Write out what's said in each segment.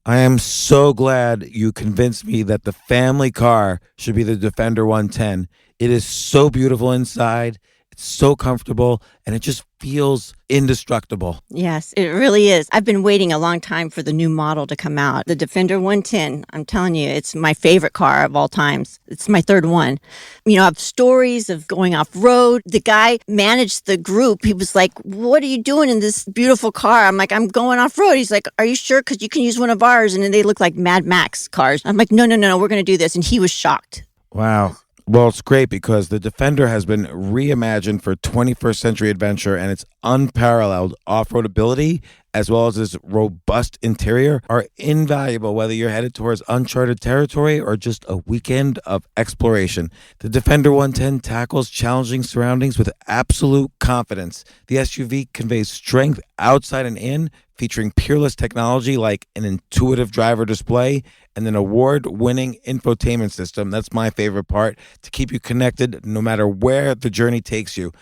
I am so glad you convinced me that the family car should be the Defender 110. It is so beautiful inside. It's so comfortable and it just feels indestructible. Yes, it really is. I've been waiting a long time for the new model to come out. The Defender 110, I'm telling you, it's my favorite car of all times. It's my third one. You know, I have stories of going off road. The guy managed the group. He was like, "What are you doing in this beautiful car?" I'm like, "I'm going off road." He's like, "Are you sure? Because you can use one of ours." And then they look like Mad Max cars. I'm like, no, we're going to do this. And he was shocked. Wow. Well, it's great because the Defender has been reimagined for 21st century adventure, and its unparalleled off-road ability as well as its robust interior are invaluable whether you're headed towards uncharted territory or just a weekend of exploration. The Defender 110 tackles challenging surroundings with absolute confidence. The SUV conveys strength outside and in, featuring peerless technology like an intuitive driver display and an award-winning infotainment system. That's my favorite part, to keep you connected no matter where the journey takes you.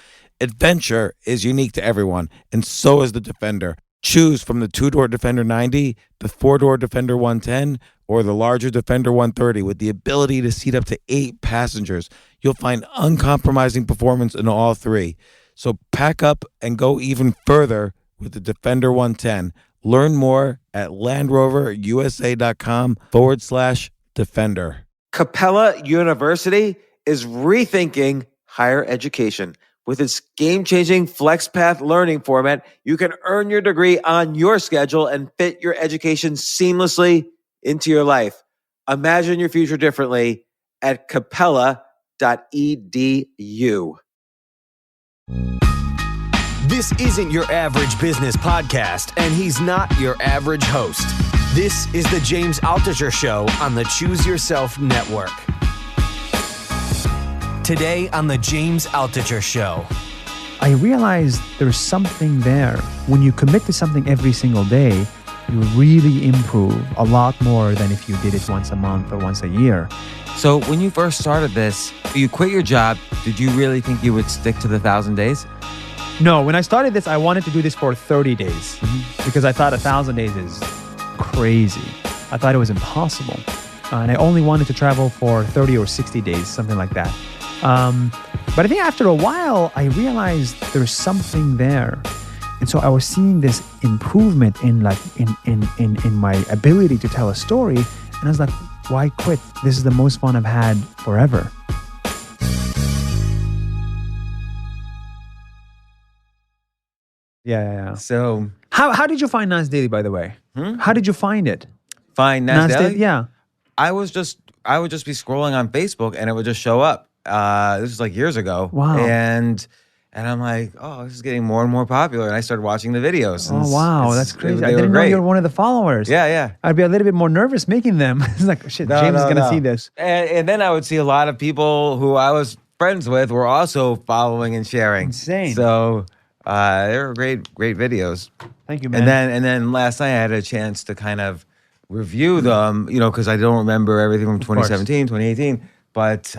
Adventure is unique to everyone, and so is the Defender. Choose from the two-door Defender 90, the four-door Defender 110, or the larger Defender 130 with the ability to seat up to 8 passengers. You'll find uncompromising performance in all three. So pack up and go even further with the Defender 110. Learn more at LandRoverUSA.com/Defender. Capella University is rethinking higher education. With its game-changing FlexPath learning format, you can earn your degree on your schedule and fit your education seamlessly into your life. Imagine your future differently at capella.edu. This isn't your average business podcast, and he's not your average host. This is the James Altucher Show on the Choose Yourself Network. Today on the James Altucher Show. I realized there's something there. When you commit to something every single day, you really improve a lot more than if you did it once a month or once a year. So when you first started this, you quit your job, did you really think you would stick to the 1,000 days? No, when I started this, I wanted to do this for 30 days because I thought 1,000 days is crazy. I thought it was impossible. And I only wanted to travel for 30 or 60 days, something like that. But I think after a while, I realized there's something there. And so I was seeing this improvement in my ability to tell a story. And I was like, why quit? This is the most fun I've had forever. Yeah. So How did you find Nas Daily, by the way? How did you find it? find Nas Daily? Yeah. I would just be scrolling on Facebook and it would just show up. This was like years ago. Wow. And I'm like, oh, this is getting more and more popular. And I started watching the videos. And Oh, wow. That's crazy. They I were didn't know great. you were one of the followers. Yeah. I'd be a little bit more nervous making them. It's like, shit, No, James is no, going to no. see this. And then I would see a lot of people who I was friends with were also following and sharing. Insane. So they were great videos. Thank you, man. And then last night I had a chance to kind of review them, because I don't remember everything from 2017, 2018. But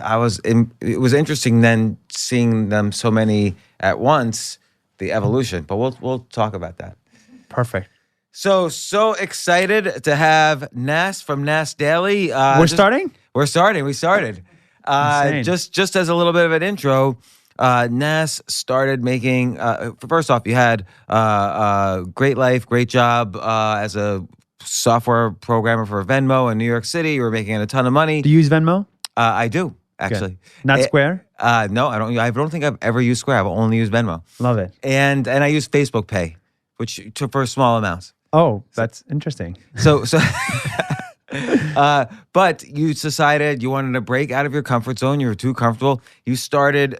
it was interesting then seeing them so many at once, the evolution. But we'll talk about that. Perfect. So excited to have Nas from Nas Daily. We're starting? We're starting. We started. Insane. Just as a little bit of an intro, Nas started making. First off, you had great life, great job as a software programmer for Venmo in New York City. You were making a ton of money. Do you use Venmo? I do actually. Not Square? No, I don't. I don't think I've ever used Square. I've only used Venmo. Love it. And I use Facebook Pay, which for small amounts. Oh, that's interesting. So, but you decided you wanted to break out of your comfort zone. You were too comfortable. You started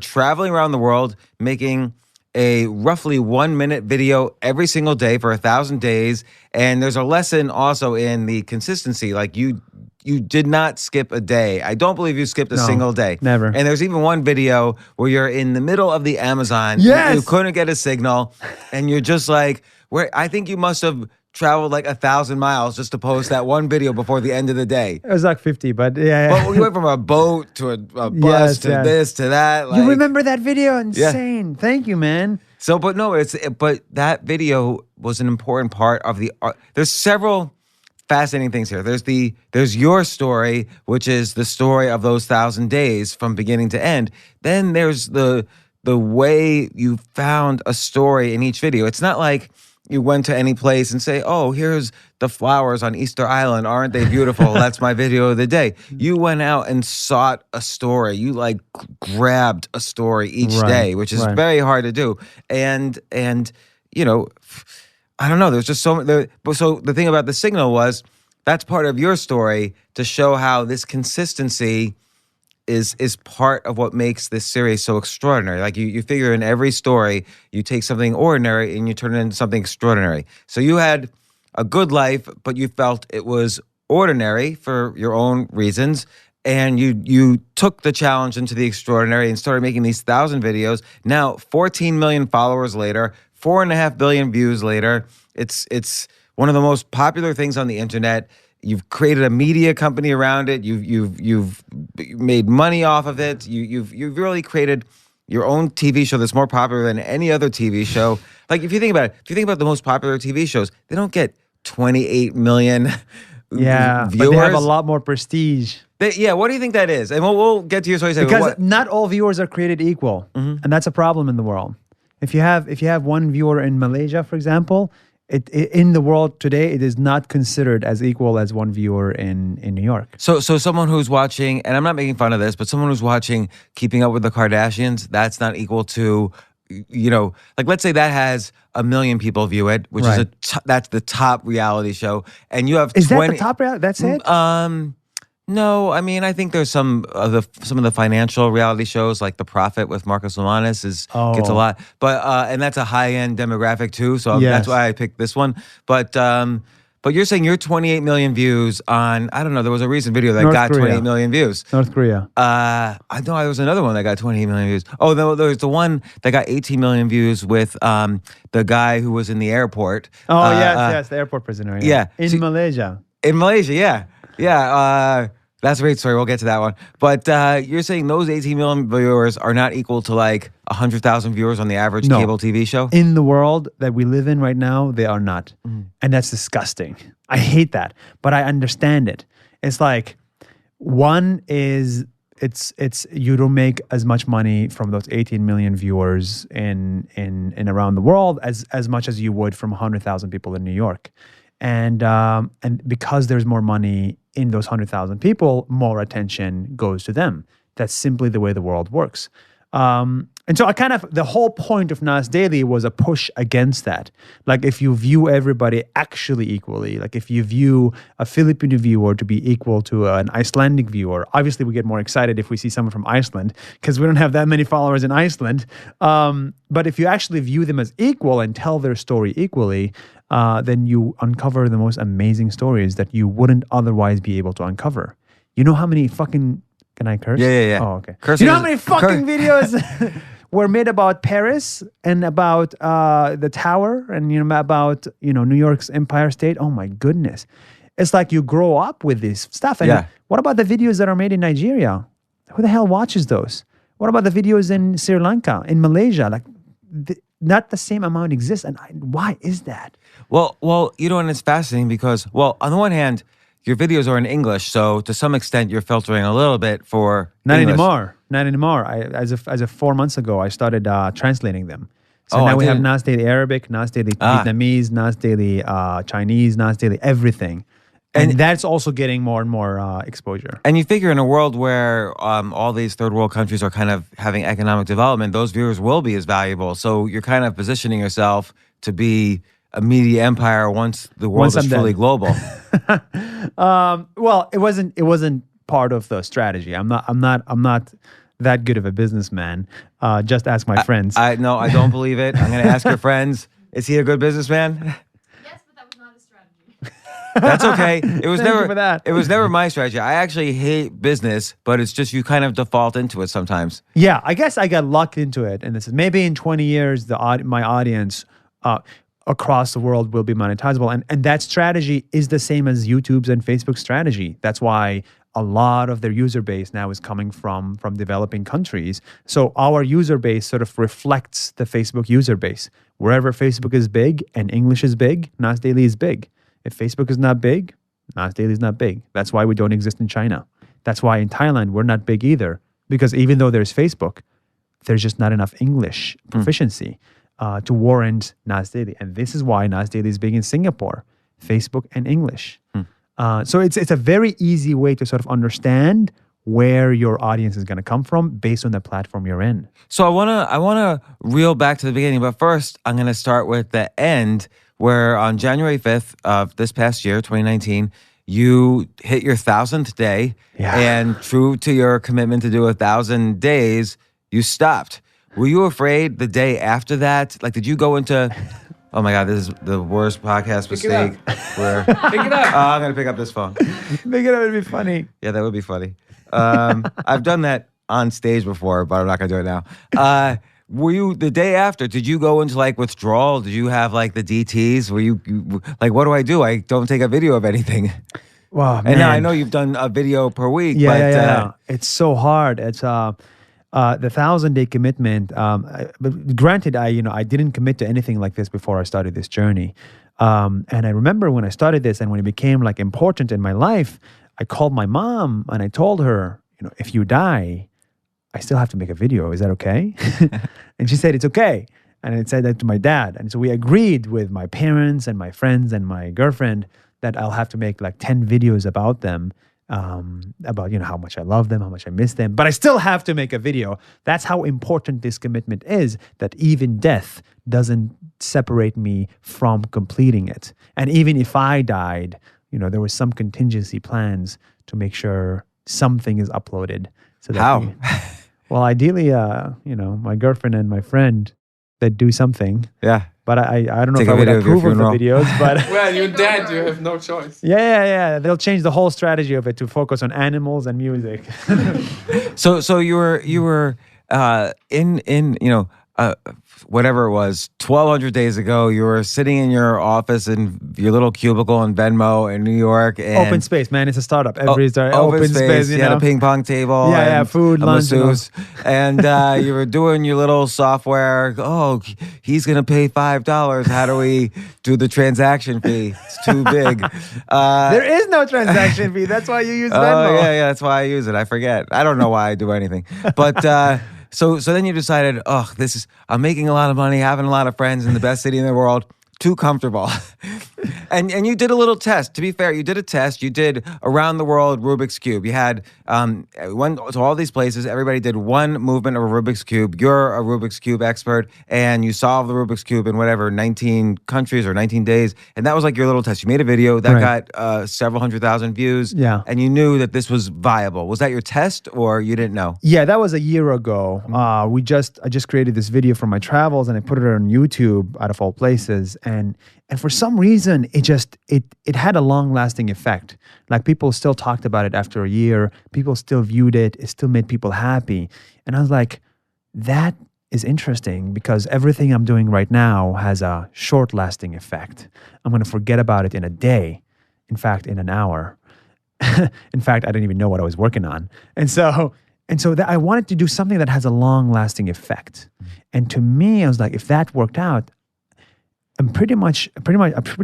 traveling around the world, making a roughly 1-minute video every single day for 1,000 days. And there's a lesson also in the consistency. Like you did not skip a day. I don't believe you skipped a single day. Never. And there's even one video where you're in the middle of the Amazon. Yes. You couldn't get a signal. And you're just like, I think you must have traveled like 1,000 miles just to post that one video before the end of the day. It was like 50, but yeah. But we went from a boat to a bus Yes, to yes. this to that. You remember that video? Insane. Yeah. Thank you, man. So, but no, but that video was an important part of the art. There's several fascinating things here. There's your story, which is the story of those 1,000 days from beginning to end. Then there's the way you found a story in each video. It's not like you went to any place and say, "Oh, here's the flowers on Easter Island. Aren't they beautiful? That's my video of the day." You went out and sought a story. You like grabbed a story each day, which is very hard to do. And you know, I don't know. There's just so the thing about the signal was that's part of your story to show how this consistency is part of what makes this series so extraordinary. Like you figure in every story, you take something ordinary and you turn it into something extraordinary. So you had a good life, but you felt it was ordinary for your own reasons. And you took the challenge into the extraordinary and started making these 1,000 videos. Now, 14 million followers later, 4.5 billion views later, it's one of the most popular things on the internet. You've created a media company around it. You've made money off of it. You've really created your own TV show that's more popular than any other TV show. Like if you think about it, if you think about the most popular TV shows, they don't get 28 million viewers. But they have a lot more prestige. What do you think that is? And we'll get to your story. Because not all viewers are created equal, and that's a problem in the world. If you have one viewer in Malaysia, for example, in the world today, it is not considered as equal as one viewer in New York. So someone who's watching, and I'm not making fun of this, but someone who's watching Keeping Up with the Kardashians, that's not equal to, like let's say that has 1 million people view it, which is that's the top reality show, and you have is 20, that the top reality? That's it. No, I mean I think there's some of the financial reality shows like The Profit with Marcus Lemonis gets a lot, but and that's a high end demographic too. So that's why I picked this one. But you're saying you're 28 million views on, I don't know, there was a recent video that got 28 million views. North Korea. I know there was another one that got 28 million views. Oh, there's the one that got 18 million views with the guy who was in the airport. Oh yes, the airport prisoner. Yeah, in Malaysia. In Malaysia, yeah. That's a great story. We'll get to that one. But you're saying those 18 million viewers are not equal to like 100,000 viewers on the average cable TV show? In the world that we live in right now, they are not. And that's disgusting. I hate that. But I understand it. It's like, one is, it's you don't make as much money from those 18 million viewers in around the world as much as you would from 100,000 people in New York. And because there's more money in those 100,000 people, more attention goes to them. That's simply the way the world works. And so the whole point of Nas Daily was a push against that. Like if you view everybody actually equally, like if you view a Filipino viewer to be equal to an Icelandic viewer, obviously we get more excited if we see someone from Iceland because we don't have that many followers in Iceland. But if you actually view them as equal and tell their story equally, then you uncover the most amazing stories that you wouldn't otherwise be able to uncover. You know how many fucking... Can I curse? Yeah. Oh, okay. Cursing you know how many fucking videos were made about Paris and about the Tower and about New York's Empire State? Oh my goodness. It's like you grow up with this stuff. And what about the videos that are made in Nigeria? Who the hell watches those? What about the videos in Sri Lanka, in Malaysia? Like not the same amount exists. And why is that? Well, and it's fascinating because, on the one hand, your videos are in English, so to some extent you're filtering a little bit for Not English. anymore. As of 4 months ago, I started translating them. So now we have Nas Daily Arabic, Nas Daily Vietnamese, Nas Daily Chinese, Nas Daily everything. And that's also getting more and more exposure. And you figure in a world where all these third world countries are kind of having economic development, those viewers will be as valuable. So you're kind of positioning yourself to be a media empire once the world is fully global. Well, it wasn't part of the strategy. I'm not that good of a businessman. Just ask my friends. I don't believe it. I'm going to ask your friends. Is he a good businessman? Yes, but that was not a strategy. That's okay. It was Thank never you for that. It was never my strategy. I actually hate business, but it's just you kind of default into it sometimes. Yeah, I guess I got lucked into it, and this is maybe in 20 years my audience across the world will be monetizable, and that strategy is the same as YouTube's and Facebook's strategy. That's why a lot of their user base now is coming from developing countries. So our user base sort of reflects the Facebook user base. Wherever Facebook is big and English is big, Nas Daily is big. If Facebook is not big, Nas Daily is not big. That's why we don't exist in China. That's why in Thailand we're not big either. Because even though there's Facebook, there's just not enough English proficiency to warrant Nas Daily. And this is why Nas Daily is big in Singapore, Facebook and English. So it's a very easy way to sort of understand where your audience is going to come from based on the platform you're in. So I wanna reel back to the beginning, but first I'm gonna start with the end, where on January 5th of this past year, 2019, you hit your 1,000th day, and true to your commitment to do 1,000 days, you stopped. Were you afraid the day after that? Like, did you go into? Oh my God, this is the worst podcast mistake. Pick it up. I'm gonna pick up this phone. Make it would be funny. Yeah, that would be funny. I've done that on stage before, but I'm not gonna do it now. Were you the day after? Did you go into like withdrawal? Did you have like the DTs? Were you like, what do? I don't take a video of anything. Wow, And now I know you've done a video per week. Yeah. It's so hard. It's the 1,000-day commitment. But granted, I didn't commit to anything like this before I started this journey. And I remember when I started this and when it became like important in my life, I called my mom and I told her, if you die, I still have to make a video. Is that okay? And she said, it's okay. And I said that to my dad. And so we agreed with my parents and my friends and my girlfriend that I'll have to make like 10 videos about them, about, how much I love them, how much I miss them. But I still have to make a video. That's how important this commitment is, that even death doesn't separate me from completing it. And even if I died, there was some contingency plans to make sure something is uploaded. So that How? Well, ideally, my girlfriend and my friend, that do something. Yeah. But I don't know Take if a I would video of your approve of the funeral. videos. But Well, you're dead. You have no choice. yeah. They'll change the whole strategy of it to focus on animals and music. So you were in whatever it was 1,200 days ago. You were sitting in your office in your little cubicle in Venmo in New York. And Open space, man. It's a startup. Every startup. open space. You You had a ping pong table. Yeah, and food, a lunch, masseuse. And you were doing your little software. Oh, he's gonna pay $5. How do we do the transaction fee? It's too big. There is no transaction fee. That's why you use Oh Venmo. yeah, that's why I use it. I forget. I don't know why I do anything. But so then you decided, I'm making a lot of money, having a lot of friends in the best city in the world. Too comfortable. and you did a little test. To be fair, you did a test. You did around the world Rubik's Cube. You had went to all these places. Everybody did one movement of a Rubik's Cube. You're a Rubik's Cube expert, and you solved the Rubik's Cube in 19 countries or 19 days. And that was like your little test. You made a video that got several 100,000 views. Yeah. And you knew that this was viable. Was that your test, or you didn't know? Yeah, that was a year ago. I just created this video from my travels and I put it on YouTube out of all places. And for some reason, it had a long-lasting effect. Like people still talked about it after a year. People still viewed it. It still made people happy. And I was like, that is interesting because everything I'm doing right now has a short-lasting effect. I'm going to forget about it in a day. In fact, in an hour. In fact, I didn't even know what I was working on. And so that I wanted to do something that has a long-lasting effect. And to me, I was like, if that worked out, I'm pretty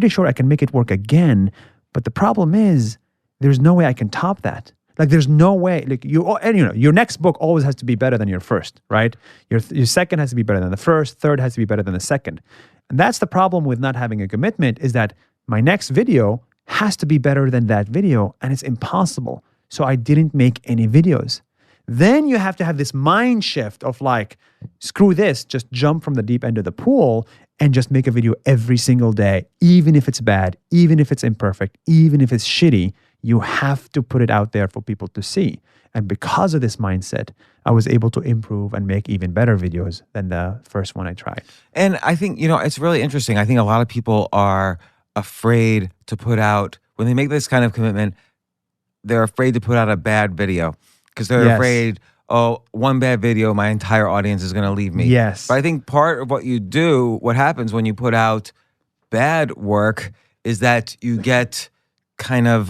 sure I can make it work again. But the problem is, there's no way I can top that. Like, there's no way. Like your next book always has to be better than your first, right? Your second has to be better than the first. Third has to be better than the second. And that's the problem with not having a commitment, is that my next video has to be better than that video, and it's impossible. So I didn't make any videos. Then you have to have this mind shift of like, screw this, just jump from the deep end of the pool and just make a video every single day, even if it's bad, even if it's imperfect, even if it's shitty. You have to put it out there for people to see. And because of this mindset, I was able to improve and make even better videos than the first one I tried. And I think, it's really interesting. I think a lot of people are afraid to put out, when they make this kind of commitment, they're afraid to put out a bad video because they're afraid, one bad video, my entire audience is going to leave me. Yes. But I think part of what happens when you put out bad work is that you get kind of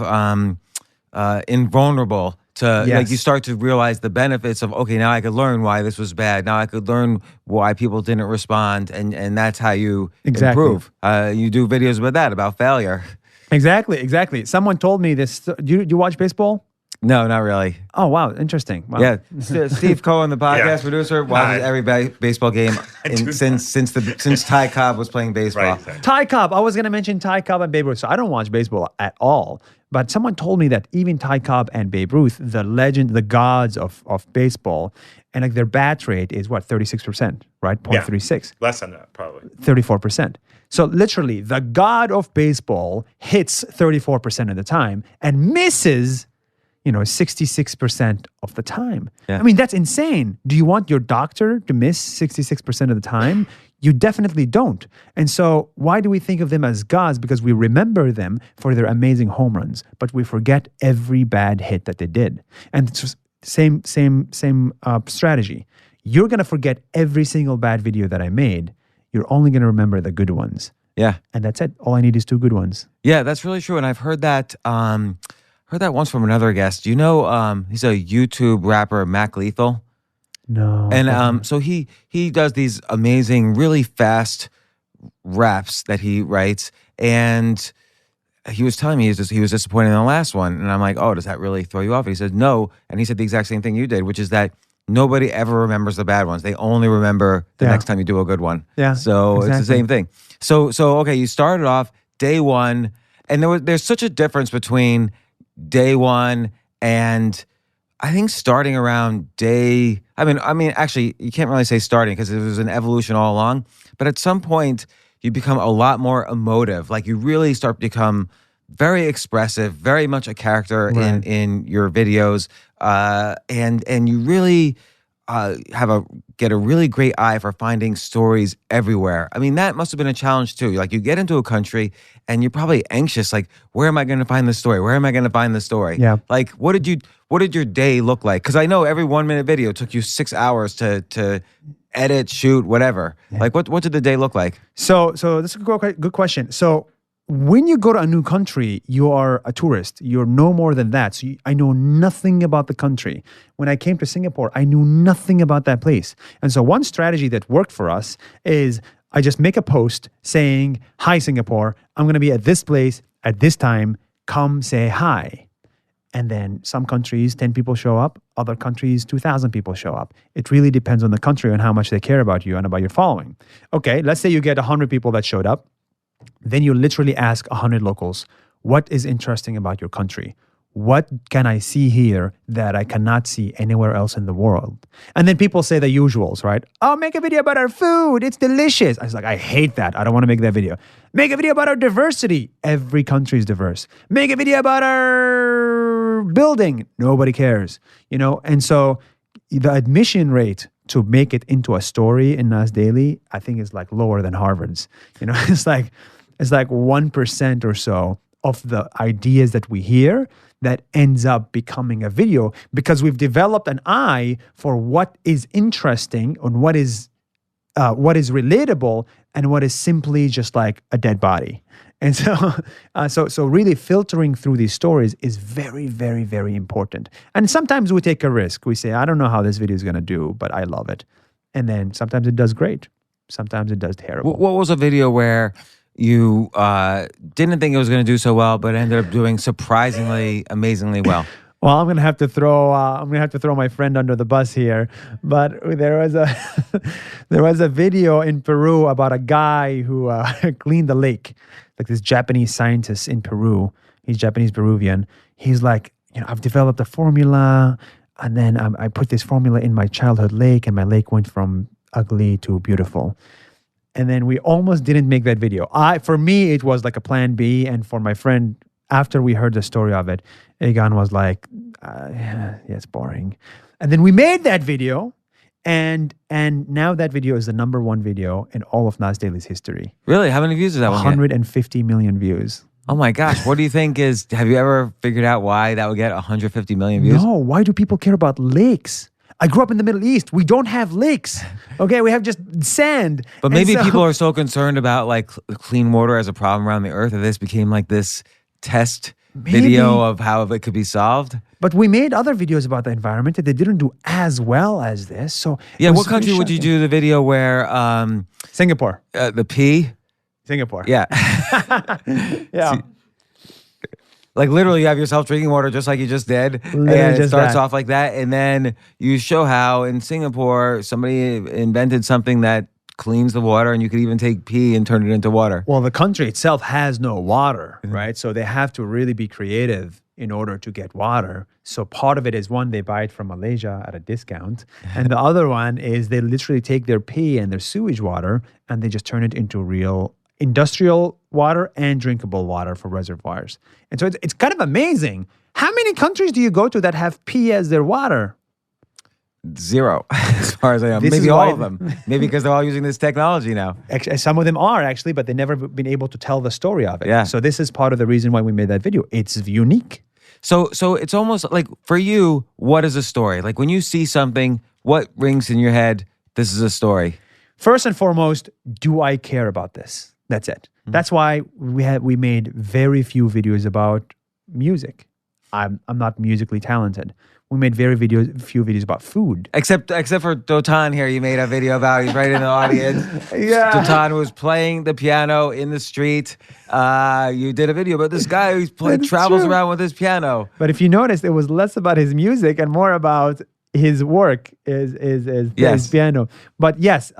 invulnerable to Yes. like you start to realize the benefits of okay, now I could learn why this was bad. Now I could learn why people didn't respond, and that's how you Exactly. improve. You do videos about that, about failure. Exactly. Someone told me this. Do you watch baseball? No, not really. Oh, wow. Interesting. Wow. Yeah, Steve Cohen, the podcast Yeah. producer, watches Hi. every baseball game do since Ty Cobb was playing baseball. Right. Exactly. Ty Cobb. I was going to mention Ty Cobb and Babe Ruth. So I don't watch baseball at all. But someone told me that even Ty Cobb and Babe Ruth, the legend, the gods of baseball, and like their bat rate is what, 36%, right? 0.36. Less than that, probably. 34%. So literally, the god of baseball hits 34% of the time and misses, 66% of the time. Yeah. I mean, that's insane. Do you want your doctor to miss 66% of the time? You definitely don't. And so why do we think of them as gods? Because we remember them for their amazing home runs, but we forget every bad hit that they did. And it's just same strategy. You're going to forget every single bad video that I made. You're only going to remember the good ones. Yeah, And that's it. All I need is 2 good ones. yeah, that's really true. And I've heard that once from another guest. You know, he's a YouTube rapper, Mac Lethal. No. And so he does these amazing, really fast raps that he writes. And he was telling me he was disappointed in the last one. And I'm like, oh, does that really throw you off? And he said, no. And he said the exact same thing you did, which is that nobody ever remembers the bad ones. They only remember the Yeah. next time you do a good one. Yeah, So it's the exactly. same thing. So okay, you started off day one, and there's such a difference between day one and I think starting around day. I mean, actually, you can't really say starting because it was an evolution all along. But at some point, you become a lot more emotive. Like you really start to become very expressive, very much a character Right. in your videos, and you really get a really great eye for finding stories everywhere. I mean, that must have been a challenge too. Like you get into a country and you're probably anxious, like, where am I going to find the story? Where am I going to find the story? Yeah. Like, what did your day look like? Because I know every 1 minute video took you 6 hours to edit, shoot, whatever. Like, what did the day look like? So this is a good question. So when you go to a new country, you are a tourist. You're no more than that. So I know nothing about the country. When I came to Singapore, I knew nothing about that place. And so one strategy that worked for us is I just make a post saying, hi, Singapore, I'm going to be at this place at this time. Come say hi. And then some countries, 10 people show up. Other countries, 2,000 people show up. It really depends on the country and how much they care about you and about your following. Okay, let's say you get 100 people that showed up. Then you literally ask 100 locals, what is interesting about your country? What can I see here that I cannot see anywhere else in the world? And then people say the usuals, right? Oh, make a video about our food. It's delicious. I was like, I hate that. I don't want to make that video. Make a video about our diversity. Every country is diverse. Make a video about our building. Nobody cares, And so the admission rate to make it into a story in Nas Daily, I think is like lower than Harvard's. It's like 1% or so of the ideas that we hear that ends up becoming a video because we've developed an eye for what is interesting and what is relatable and what is simply just like a dead body. And so really filtering through these stories is very, very, very important. And sometimes we take a risk. We say, I don't know how this video is going to do, but I love it. And then sometimes it does great. Sometimes it does terrible. What was a video where you didn't think it was going to do so well, but ended up doing surprisingly, amazingly well? Well, I'm gonna have to throw my friend under the bus here, but there was a video in Peru about a guy who cleaned the lake, like this Japanese scientist in Peru. He's Japanese Peruvian. He's like, I've developed a formula, and then I put this formula in my childhood lake, and my lake went from ugly to beautiful. And then we almost didn't make that video. For me, it was like a plan B, and for my friend, after we heard the story of it, Egan was like, yeah, it's boring. And then we made that video, and now that video is the number 1 video in all of Nas Daily's history. Really? How many views is that one get? 150 million views. Oh my gosh. What do you think have you ever figured out why that would get 150 million views? No, why do people care about lakes? I grew up in the Middle East. We don't have lakes. Okay, we have just sand. But And maybe so- people are so concerned about like clean water as a problem around the earth that this became like this test video of how it could be solved. But we made other videos about the environment that they didn't do as well as this. So Yeah, it was what country pretty would you shocking. do the video where Singapore. the P? Singapore. Yeah. Yeah. Like literally you have yourself drinking water just like you just did. Literally and it just starts that. off like that. And then you show how in Singapore somebody invented something that cleans the water and you could even take pee and turn it into water. Well, the country itself has no water, right? So they have to really be creative in order to get water. So part of it is one, they buy it from Malaysia at a discount. And the other one is they literally take their pee and their sewage water and they just turn it into real industrial water and drinkable water for reservoirs. And so it's kind of amazing. How many countries do you go to that have pee as their water? Zero, as far as I know. This Maybe is all why- of them. Maybe because they're all using this technology now. Actually, some of them are actually, but they've never been able to tell the story of it. Yeah. So this is part of the reason why we made that video. It's unique. So it's almost like for you, what is a story? Like when you see something, what rings in your head? This is a story. First and foremost, do I care about this? That's it. That's why we made very few videos about music. I'm not musically talented. We made few videos about food. Except for Dotan here, you made a video about. He's right in the audience. Yeah. Dotan was playing the piano in the street. You did a video about this guy who's That's travels true. around with his piano. But if you notice, it was less about his music and more about his work, his Yes. piano. But yes,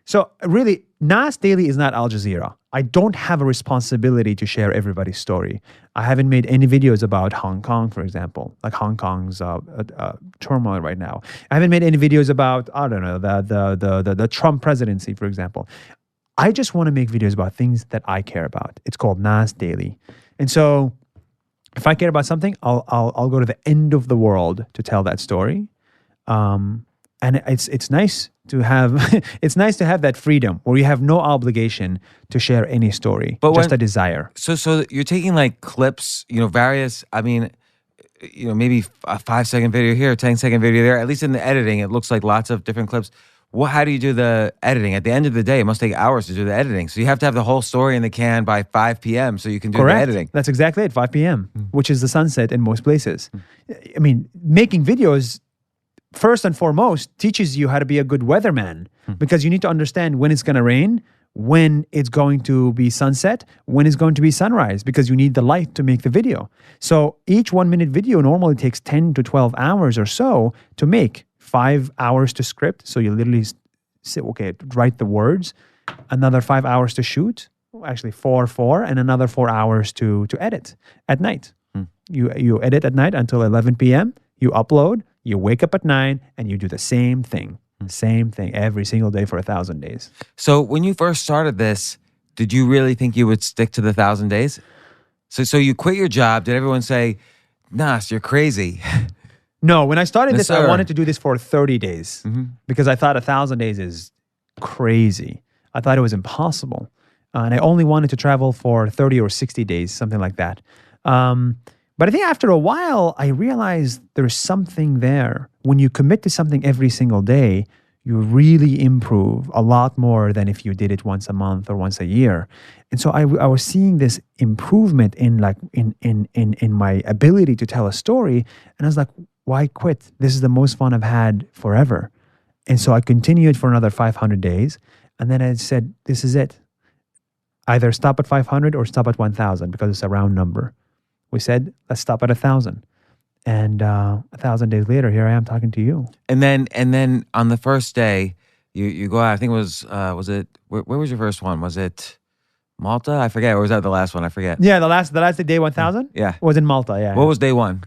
so really, Nas Daily is not Al Jazeera. I don't have a responsibility to share everybody's story. I haven't made any videos about Hong Kong, for example, like Hong Kong's turmoil right now. I haven't made any videos about, I don't know, the Trump presidency, for example. I just want to make videos about things that I care about. It's called Nas Daily. And so if I care about something, I'll go to the end of the world to tell that story. And it's nice to have it's nice to have that freedom where you have no obligation to share any story, But just when- a desire. So you're taking like clips, various. I mean, maybe a 5-second video here, 10-second video there. At least in the editing, it looks like lots of different clips. How do you do the editing? At the end of the day, it must take hours to do the editing. So you have to have the whole story in the can by 5 p.m. so you can do Correct. the editing. That's exactly it, 5 p.m., which is the sunset in most places. I mean, making videos, first and foremost, teaches you how to be a good weatherman because you need to understand when it's going to rain, when it's going to be sunset, when it's going to be sunrise, because you need the light to make the video. So each 1-minute video normally takes 10 to 12 hours or so to make. 5 hours to script. So you literally write the words, another 5 hours to shoot, actually 4, and another 4 hours to edit at night. You edit at night until 11 p.m., you upload, you wake up at 9, and you do the same thing every single day for 1,000 days. So when you first started this, did you really think you would stick to the 1,000 days? So you quit your job. Did everyone say, Nas, you're crazy? No, when I started Yes, this, I sir. wanted to do this for 30 days because I thought 1,000 days is crazy. I thought it was impossible. And I only wanted to travel for 30 or 60 days, something like that. But I think after a while, I realized there's something there. When you commit to something every single day, you really improve a lot more than if you did it once a month or once a year. And so I was seeing this improvement in my ability to tell a story. And I was like, why quit? This is the most fun I've had forever. And so I continued for another 500 days. And then I said, this is it. Either stop at 500 or stop at 1,000 because it's a round number. We said, let's stop at 1,000. And 1,000 days later, here I am talking to you. And then on the first day, you go out. I think it was it where was your first one? Was it Malta? I forget. Or was that the last one? I forget. Yeah, the last day 1,000 Yeah. was in Malta. Yeah. What was day one?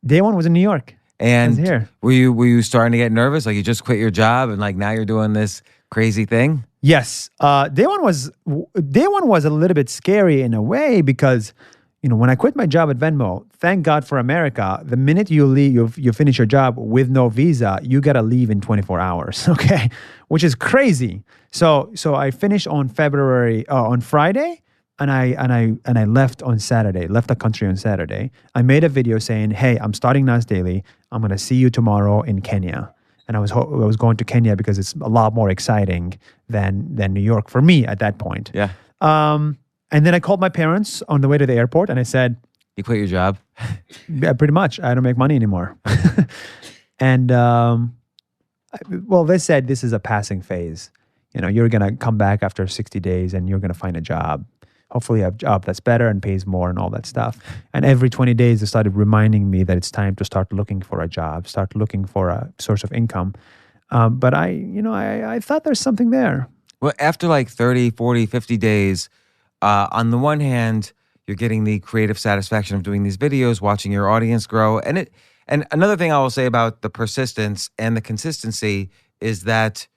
Day one was in New York. And was here. were you starting to get nervous? Like you just quit your job and like now you're doing this crazy thing? Yes. Day one was a little bit scary in a way because, when I quit my job at Venmo, thank God for America, the minute you leave, you finish your job with no visa, you got to leave in 24 hours, okay? Which is crazy. So I finished on Friday and I left on Saturday, left the country on Saturday. I made a video saying, hey, I'm starting Nas Daily. I'm going to see you tomorrow in Kenya. And I was going to Kenya because it's a lot more exciting than New York for me at that point. Yeah. And then I called my parents on the way to the airport and I said, You quit your job. Yeah, pretty much. I don't make money anymore. And well, they said this is a passing phase. You know, you're gonna come back after 60 days and you're gonna find a job. Hopefully a job that's better and pays more and all that stuff. And every 20 days they started reminding me that it's time to start looking for a job, start looking for a source of income. But I thought there's something there. Well, after like 30, 40, 50 days, on the one hand, you're getting the creative satisfaction of doing these videos, watching your audience grow. And another thing I will say about the persistence and the consistency is that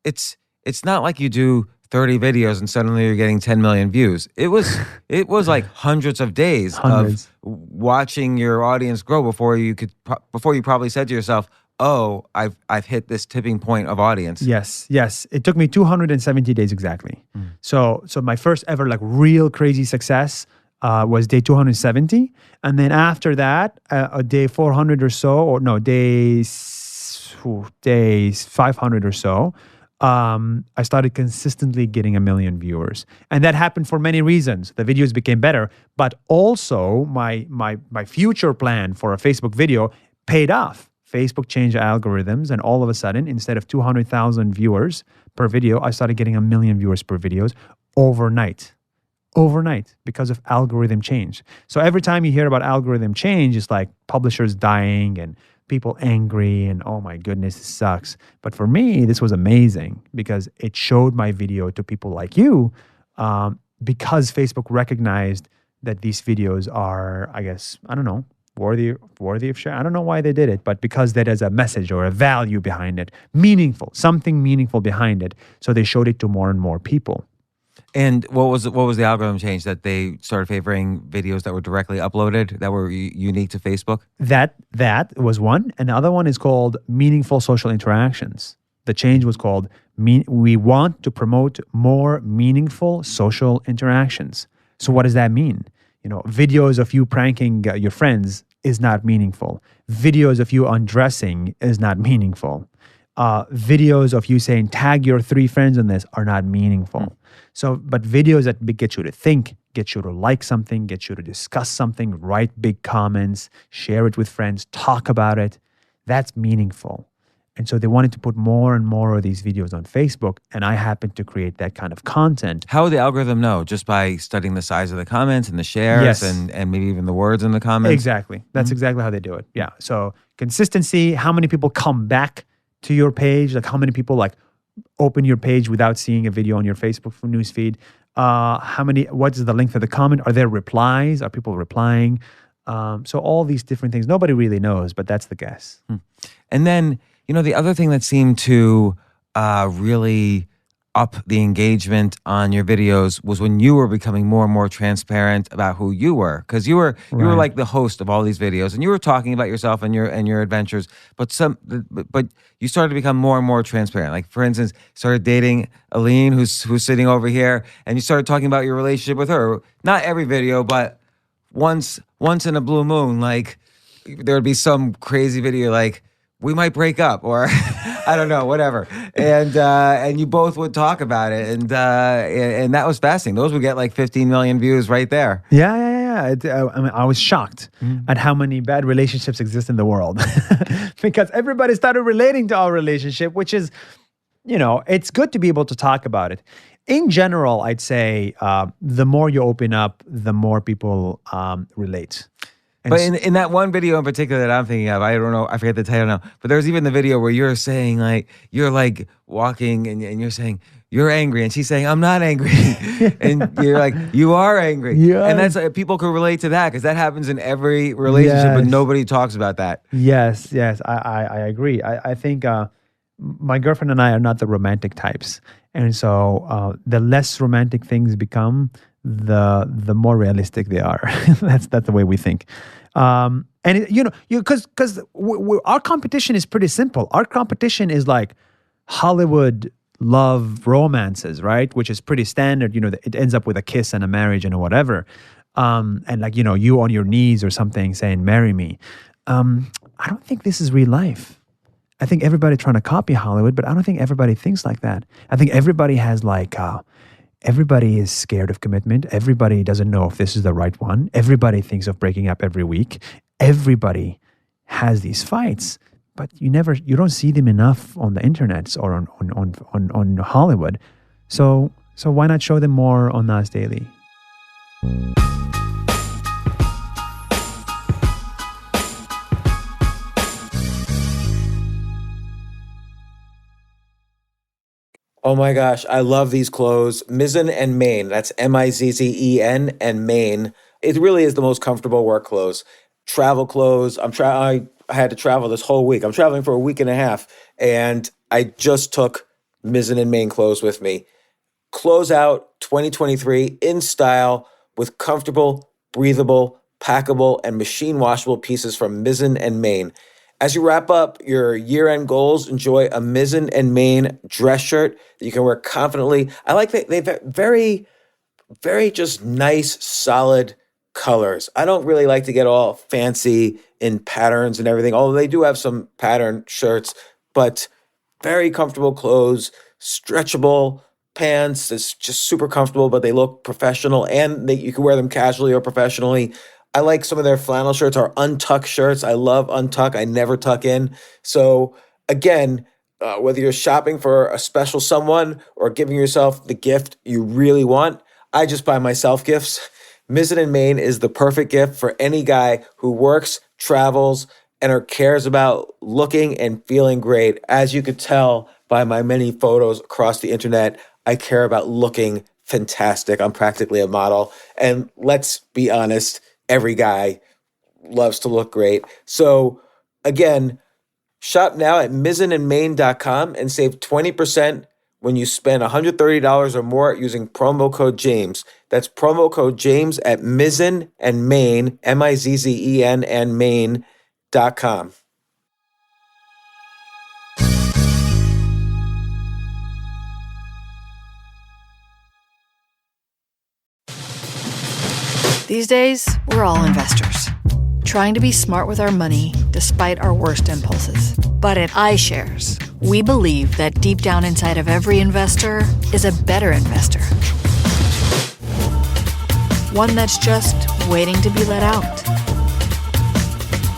it's not like you do 30 videos and suddenly you're getting 10 million views. It was like hundreds of days Hundreds. of watching your audience grow before you probably said to yourself, "Oh, I've hit this tipping point of audience." Yes. It took me 270 days exactly. So my first ever like real crazy success was day 270, and then after that, day 400 or so, or no, day 500 or so, I started consistently getting 1 million viewers, and that happened for many reasons. The videos became better, but also my future plan for a Facebook video paid off. Facebook changed algorithms, and all of a sudden, instead of 200,000 viewers per video, I started getting 1 million viewers per videos overnight, because of algorithm change. So every time you hear about algorithm change, it's like publishers dying and people angry and, oh my goodness, this sucks. But for me, this was amazing because it showed my video to people like you, because Facebook recognized that these videos are, I guess, I don't know, worthy of share. I don't know why they did it, but because there is a message or a value behind it, something meaningful behind it. So they showed it to more and more people. And what was the algorithm change that they started favoring videos that were directly uploaded that were unique to Facebook? That was one. And the other one is called meaningful social interactions. The change was called we want to promote more meaningful social interactions. So what does that mean? You know, videos of you pranking your friends is not meaningful. Videos of you undressing is not meaningful. Videos of you saying tag your 3 friends in this are not meaningful. So, but videos that get you to think, get you to like something, get you to discuss something, write big comments, share it with friends, talk about it, that's meaningful. And so they wanted to put more and more of these videos on Facebook, and I happened to create that kind of content. How would the algorithm know? Just by studying the size of the comments and the shares, Yes. and maybe even the words in the comments? Exactly. That's exactly how they do it. Yeah. So consistency, how many people come back to your page, like how many people like open your page without seeing a video on your Facebook newsfeed. What is the length of the comment? Are there replies? Are people replying? So all these different things. Nobody really knows, but that's the guess. And then, the other thing that seemed to really up the engagement on your videos was when you were becoming more and more transparent about who you were, because you were like the host of all these videos, and you were talking about yourself and your adventures. But you started to become more and more transparent. Like, for instance, started dating Aline, who's sitting over here, and you started talking about your relationship with her. Not every video, but once in a blue moon, like there would be some crazy video like, we might break up, or I don't know, whatever. And you both would talk about it, and that was fascinating. Those would get like 15 million views right there. Yeah. I was shocked at how many bad relationships exist in the world because everybody started relating to our relationship, which is, it's good to be able to talk about it. In general, I'd say the more you open up, the more people relate. But in that one video in particular that I'm thinking of, I don't know, I forget the title now, but there's even the video where you're saying like, you're like walking and you're saying, you're angry. And she's saying, I'm not angry. And you're like, you are angry. Yeah. And that's people could relate to that because that happens in every relationship, but nobody talks about that. Yes, I agree. I think my girlfriend and I are not the romantic types. And so the less romantic things become, the more realistic they are. That's the way we think. And because our competition is pretty simple. Our competition is like Hollywood love romances, right? Which is pretty standard. It ends up with a kiss and a marriage and a whatever. And like, you on your knees or something saying, marry me. I don't think this is real life. I think everybody trying to copy Hollywood, but I don't think everybody thinks like that. I think everybody has like everybody is scared of commitment. Everybody doesn't know if this is the right one. Everybody thinks of breaking up every week. Everybody has these fights, but you don't see them enough on the internet or on Hollywood. So why not show them more on Nas Daily? Oh my gosh, I love these clothes. Mizzen and Main. That's Mizzen and Main. It really is the most comfortable work clothes. Travel clothes. I had to travel this whole week. I'm traveling for a week and a half, and I just took Mizzen and Main clothes with me. Close out 2023 in style with comfortable, breathable, packable, and machine washable pieces from Mizzen and Main. As you wrap up your year-end goals, enjoy a Mizzen and Main dress shirt that you can wear confidently. I like that they've very, very just nice, solid colors. I don't really like to get all fancy in patterns and everything, although they do have some pattern shirts, but very comfortable clothes, stretchable pants. It's just super comfortable, but they look professional, and you can wear them casually or professionally. I like some of their flannel shirts or untuck shirts. I love untuck. I never tuck in. So again, whether you're shopping for a special someone or giving yourself the gift you really want, I just buy myself gifts. Mizzen and Main is the perfect gift for any guy who works, travels, and or cares about looking and feeling great. As you could tell by my many photos across the internet, I care about looking fantastic. I'm practically a model. And let's be honest, every guy loves to look great. So again, shop now at mizzenandmain.com and save 20% when you spend $130 or more using promo code James. That's promo code James at Mizzen and Main, Mizzen and Main.com. These days, we're all investors, trying to be smart with our money despite our worst impulses. But at iShares, we believe that deep down inside of every investor is a better investor. One that's just waiting to be let out.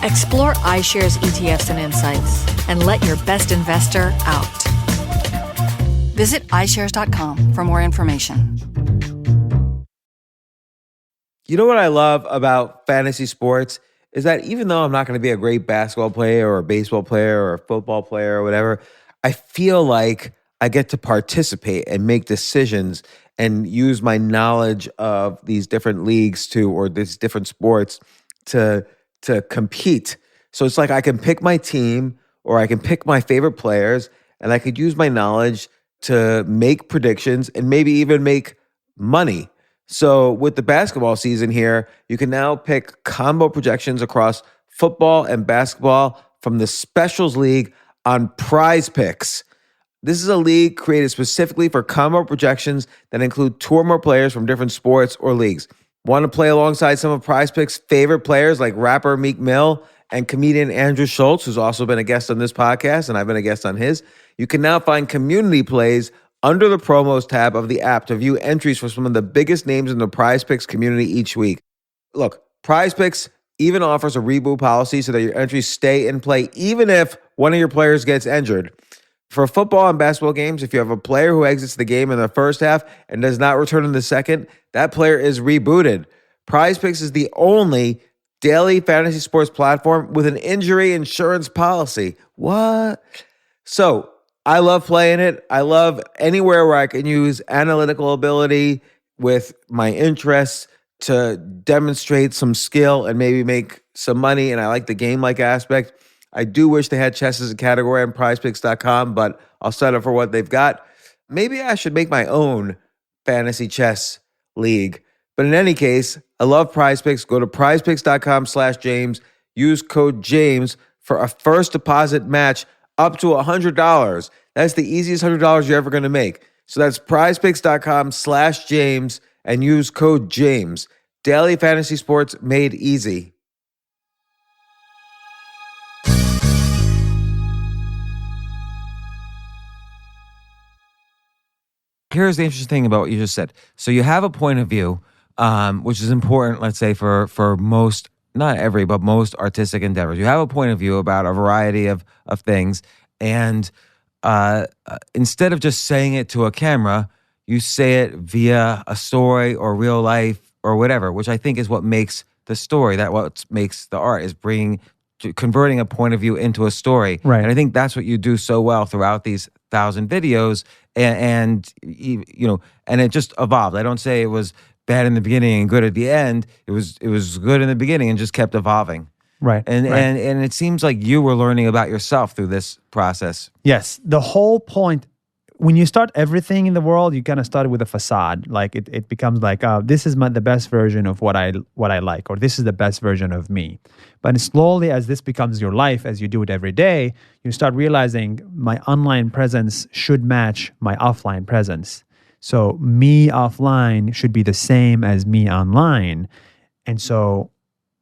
Explore iShares ETFs and insights and let your best investor out. Visit iShares.com for more information. You know what I love about fantasy sports is that even though I'm not going to be a great basketball player or a baseball player or a football player or whatever, I feel like I get to participate and make decisions and use my knowledge of these different leagues or these different sports to compete. So it's like I can pick my team or I can pick my favorite players, and I could use my knowledge to make predictions and maybe even make money. So with the basketball season here, you can now pick combo projections across football and basketball from the Specials League on Prize Picks. This is a league created specifically for combo projections that include two or more players from different sports or leagues. Want to play alongside some of Prize Picks' favorite players like rapper Meek Mill and comedian Andrew Schultz, who's also been a guest on this podcast, and I've been a guest on his? You can now find community plays under the promos tab of the app to view entries for some of the biggest names in the Prize Picks community each week. Look, Prize Picks even offers a reboot policy so that your entries stay in play even if one of your players gets injured. For football and basketball games, if you have a player who exits the game in the first half and does not return in the second, that player is rebooted. Prize Picks is the only daily fantasy sports platform with an injury insurance policy. What? So, I love playing it. I love anywhere where I can use analytical ability with my interests to demonstrate some skill and maybe make some money. And I like the game-like aspect. I do wish they had chess as a category on prizepicks.com, but I'll settle for what they've got. Maybe I should make my own fantasy chess league. But in any case, I love Prize Picks. Go to prizepicks.com/James. Use code James for a first deposit match up to $100. That's the easiest $100 you're ever going to make. So that's prizepicks.com/James and use code James. Daily fantasy sports made easy. here's the interesting thing about what you just said. So you have a point of view, which is important, let's say, for most, not every, but most artistic endeavors. You have a point of view about a variety of things. And instead of just saying it to a camera, you say it via a story or real life or whatever, which I think is what makes the story, that what makes the art, is converting a point of view into a story. Right. And I think that's what you do so well throughout these 1,000 videos. And it just evolved. I don't say it was bad in the beginning and good at the end. It was good in the beginning and just kept evolving. Right. And it seems like you were learning about yourself through this process. Yes. The whole point, when you start everything in the world, you kind of start with a facade. Like it becomes like, this is the best version of what I like, or this is the best version of me. But slowly, as this becomes your life, as you do it every day, you start realizing my online presence should match my offline presence. So me offline should be the same as me online. And so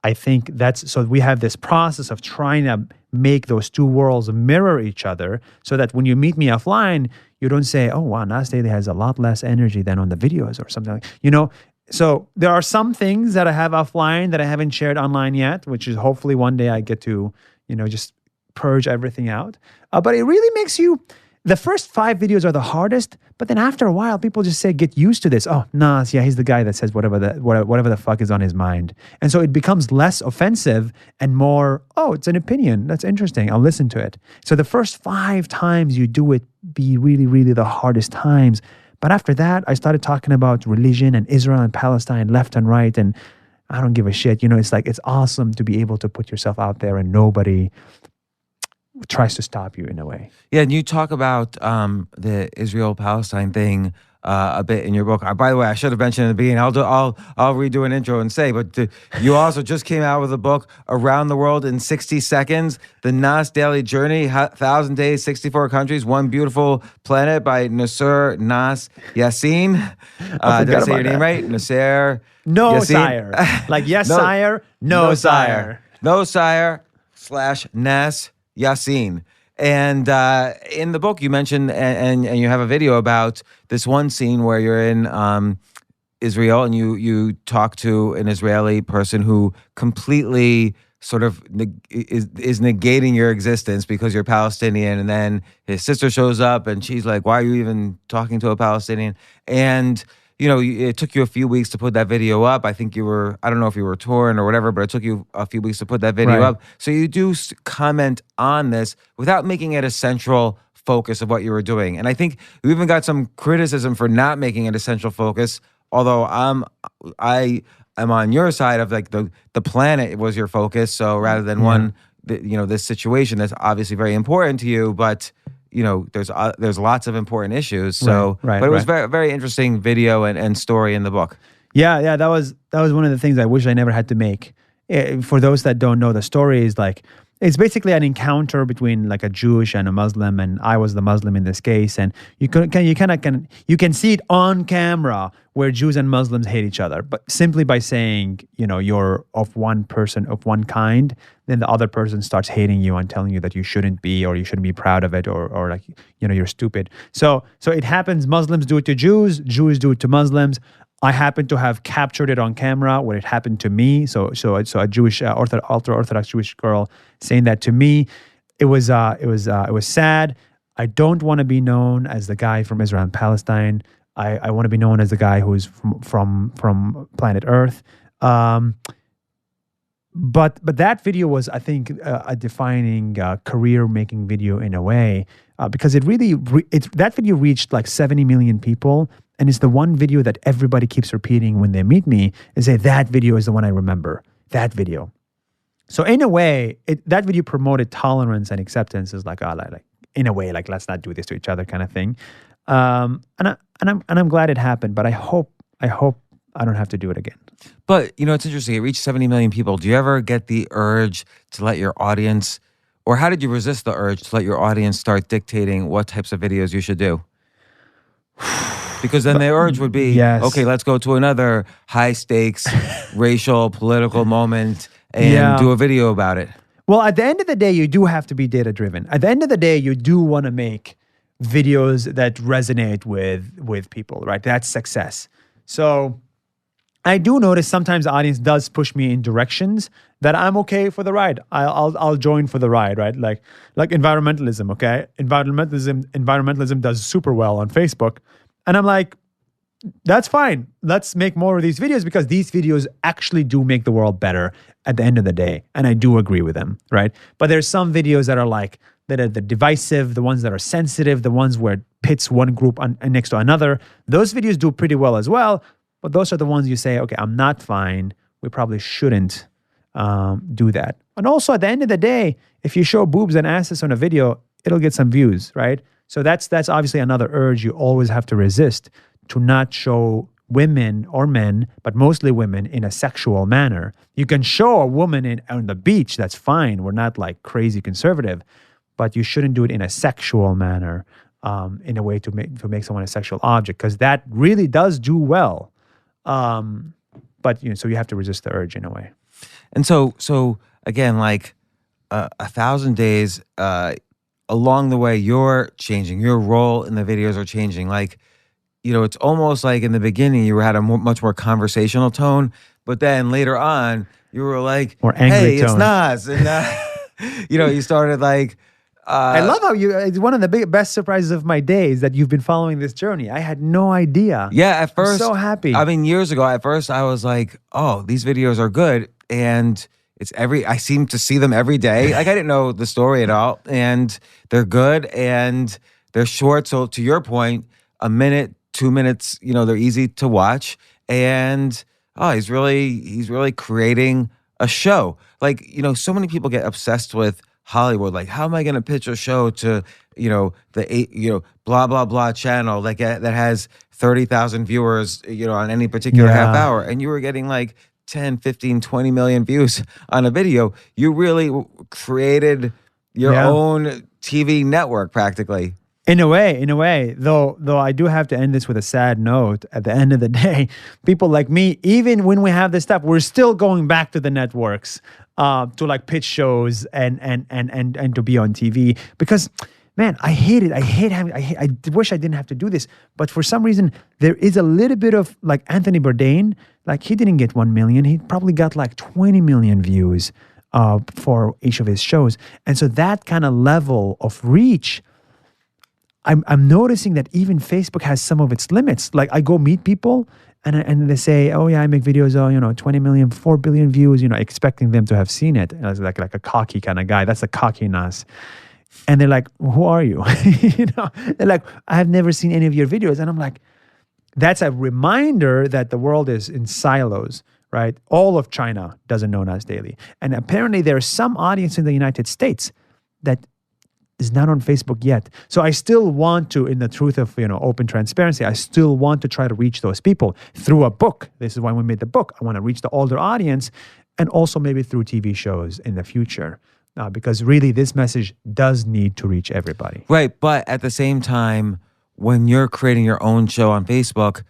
I think so we have this process of trying to make those two worlds mirror each other, so that when you meet me offline, you don't say, oh, wow, Nas Daily has a lot less energy than on the videos or something like. So there are some things that I have offline that I haven't shared online yet, which is hopefully one day I get to, just purge everything out. But it really makes the first 5 videos are the hardest, but then after a while, people just say, get used to this. Oh, Nas, yeah, he's the guy that says whatever the fuck is on his mind. And so it becomes less offensive and more, oh, it's an opinion. That's interesting. I'll listen to it. So the first 5 times you do it be really, really the hardest times. But after that, I started talking about religion and Israel and Palestine left and right. And I don't give a shit. It's like, it's awesome to be able to put yourself out there and nobody tries to stop you in a way. Yeah, and you talk about the Israel-Palestine thing a bit in your book. By the way, I should have mentioned in the beginning. I'll redo an intro and say, but you also just came out with a book, Around the World in 60 Seconds: The Nas Daily Journey, 1,000 Days, 64 Countries, One Beautiful Planet, by Nasser Nas Yassin. Did I say your name right? Nasser. No, Yassin? sire. Like yes, No, sire. No, sire. No, sire. / Nas Yassin. And in the book, you mentioned, and you have a video about this one scene where you're in Israel, and you talk to an Israeli person who completely sort of is negating your existence because you're Palestinian. And then his sister shows up, and she's like, "Why are you even talking to a Palestinian?" And it took you a few weeks to put that video up. I think I don't know if you were touring or whatever, but it took you a few weeks to put that video up. So you do comment on this without making it a central focus of what you were doing. And I think you even got some criticism for not making it a central focus, although I am on your side of like the planet was your focus. So rather than this situation that's obviously very important to you, but there's lots of important issues. So, but it was very, very interesting video and story in the book. Yeah, that was one of the things I wish I never had to make. For those that don't know, the story is like, it's basically an encounter between like a Jewish and a Muslim, and I was the Muslim in this case. And you can see it on camera where Jews and Muslims hate each other, but simply by saying, you're of one person, of one kind, then the other person starts hating you and telling you that you shouldn't be, or you shouldn't be proud of it, or like, you're stupid. So it happens. Muslims do it to Jews, Jews do it to Muslims. I happen to have captured it on camera when it happened to me. So a Jewish, ultra-Orthodox Jewish girl saying that to me, it was sad. I don't want to be known as the guy from Israel and Palestine. I want to be known as the guy who's from planet Earth. But that video was, I think, a defining career-making video in a way, because it really that video reached like 70 million people. And it's the one video that everybody keeps repeating when they meet me and say, that video is the one I remember, that video. So in a way, that video promoted tolerance and acceptance, is like, in a way, like, let's not do this to each other kind of thing. And I'm glad it happened, but I hope I don't have to do it again. But, it's interesting. It reached 70 million people. Do you ever get the urge to let your audience, or how did you resist the urge to let your audience start dictating what types of videos you should do? Because then the urge would be, yes. Okay, let's go to another high-stakes racial, political moment and do a video about it. Well, at the end of the day, you do have to be data-driven. At the end of the day, you do want to make videos that resonate with people, right? That's success. So I do notice sometimes the audience does push me in directions that I'm okay for the ride. I'll join for the ride, right? Like environmentalism, okay? Environmentalism does super well on Facebook. And I'm like, that's fine. Let's make more of these videos because these videos actually do make the world better at the end of the day. And I do agree with them, right? But there's some videos that are like, that are the divisive, the ones that are sensitive, the ones where it pits one group next to another. Those videos do pretty well as well. But those are the ones you say, okay, I'm not fine. We probably shouldn't do that. And also at the end of the day, if you show boobs and asses on a video, it'll get some views, right? So that's obviously another urge you always have to resist, to not show women or men, but mostly women, in a sexual manner. You can show a woman on the beach, that's fine. We're not like crazy conservative, but you shouldn't do it in a sexual manner, in a way to make someone a sexual object, because that really does do well. But so you have to resist the urge in a way. And so again, like 1,000 days, along the way, you're changing. Your role in the videos are changing. Like, it's almost like in the beginning you had a much more conversational tone, but then later on you were like, more angry "Hey, tone. it's Nas," and you started like. I love how it's one of the best surprises of my day is that you've been following this journey. I had no idea. Yeah, at first, I'm so happy. I mean, years ago, at first I was like, "Oh, these videos are good," and I seem to see them every day. Like I didn't know the story at all, and they're good and they're short. So to your point, a minute, 2 minutes, they're easy to watch, and he's really creating a show. Like so many people get obsessed with Hollywood. Like, how am I going to pitch a show to the blah blah blah channel that has 30,000 viewers on any particular half hour, and you were getting like 10, 15, 20 million views on a video. You really created your own TV network practically. In a way, though I do have to end this with a sad note. At the end of the day, people like me, even when we have this stuff, we're still going back to the networks to like pitch shows and to be on TV, because man, I hate it. I wish I didn't have to do this, but for some reason there is a little bit of like Anthony Bourdain. Like he didn't get 1 million. He probably got like 20 million views for each of his shows, and so that kind of level of reach. I'm noticing that even Facebook has some of its limits. Like I go meet people and they say, "Oh yeah, I make videos, 20 million, 4 billion views," expecting them to have seen it. And I was like a cocky kind of guy. That's a cockiness. And they're like, "Who are you?" They're like, "I have never seen any of your videos." And I'm like, that's a reminder that the world is in silos, right? All of China doesn't know Nas Daily. And apparently there's some audience in the United States that is not on Facebook yet. So I still want to, in the truth of open transparency, I still want to try to reach those people through a book. This is why we made the book. I want to reach the older audience, and also maybe through TV shows in the future, because really this message does need to reach everybody. Right, but at the same time, when you're creating your own show on Facebook,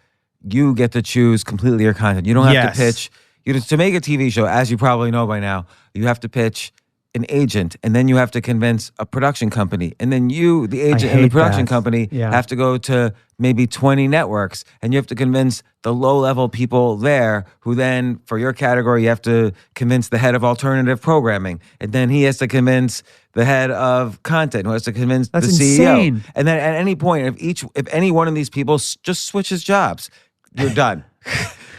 you get to choose completely your content. You don't have to pitch. To make a TV show, as you probably know by now, you have to pitch an agent, and then you have to convince a production company, and then you, the agent and the production company, have to go to maybe 20 networks, and you have to convince the low-level people there, who then, for your category, you have to convince the head of alternative programming, and then he has to convince the head of content, who has to convince the CEO. Insane. And then at any point, if any one of these people just switches jobs, you're done.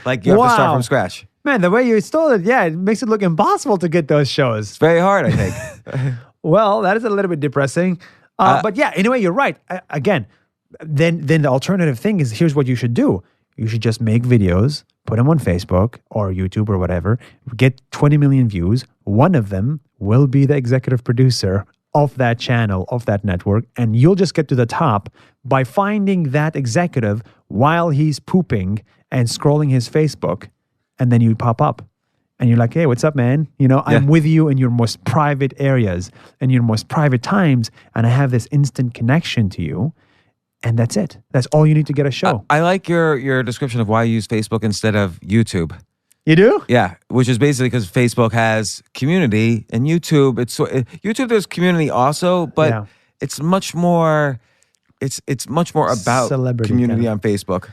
Like you have to start from scratch. Man, the way you stole it, it makes it look impossible to get those shows. It's very hard, I think. Well, that is a little bit depressing. But yeah, anyway, you're right. Again, then the alternative thing is, here's what you should do. You should just make videos, put them on Facebook or YouTube or whatever, get 20 million views. One of them will be the executive producer of that channel, of that network, and you'll just get to the top by finding that executive while he's pooping and scrolling his Facebook. And then you pop up and you're like, "Hey, what's up, man? I'm with you in your most private areas and your most private times. And I have this instant connection to you." And that's it. That's all you need to get a show. I like your description of why you use Facebook instead of YouTube. You do? Yeah, which is basically because Facebook has community, and YouTube, YouTube there's community also, but it's much more, it's much more about Celebrity community kind on Facebook.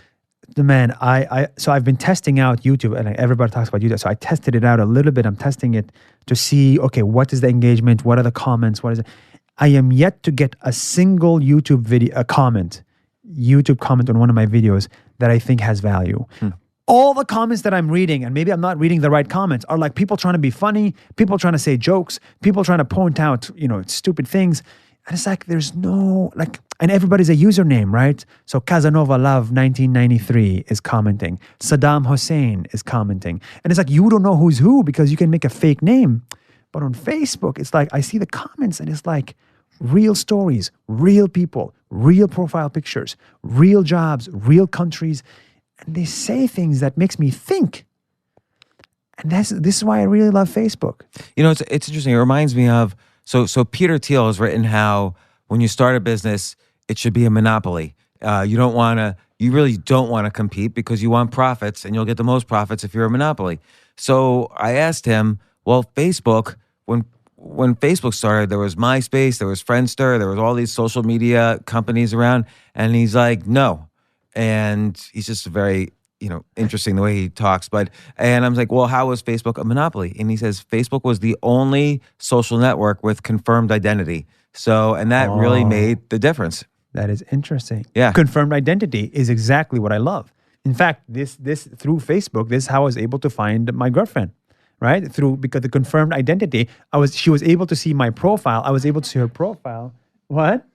The man, so I've been testing out YouTube, and everybody talks about YouTube. So I tested it out a little bit. I'm testing it to see, okay, what is the engagement? What are the comments? What is it? I am yet to get a single YouTube comment on one of my videos that I think has value. All the comments that I'm reading, and maybe I'm not reading the right comments, are like people trying to be funny, people trying to say jokes, people trying to point out, stupid things. And it's like, there's no, and everybody's a username, right? So Casanova Love 1993 is commenting. Saddam Hussein is commenting. And it's like, you don't know who's who because you can make a fake name. But on Facebook, it's like, I see the comments and it's like real stories, real people, real profile pictures, real jobs, real countries. And they say things that makes me think. And this is why I really love Facebook. It's interesting. It reminds me of, so Peter Thiel has written how when you start a business, it should be a monopoly. You really don't want to compete because you want profits, and you'll get the most profits if you're a monopoly. So I asked him, well, Facebook, when Facebook started, there was MySpace, there was Friendster, there was all these social media companies around, and he's like, no. And he's just very, interesting the way he talks. And I'm like, well, how was Facebook a monopoly? And he says, Facebook was the only social network with confirmed identity. So, and that really made the difference. That is interesting. Yeah. Confirmed identity is exactly what I love. In fact, this through Facebook, this is how I was able to find my girlfriend, right? Because the confirmed identity, she was able to see my profile. I was able to see her profile. What?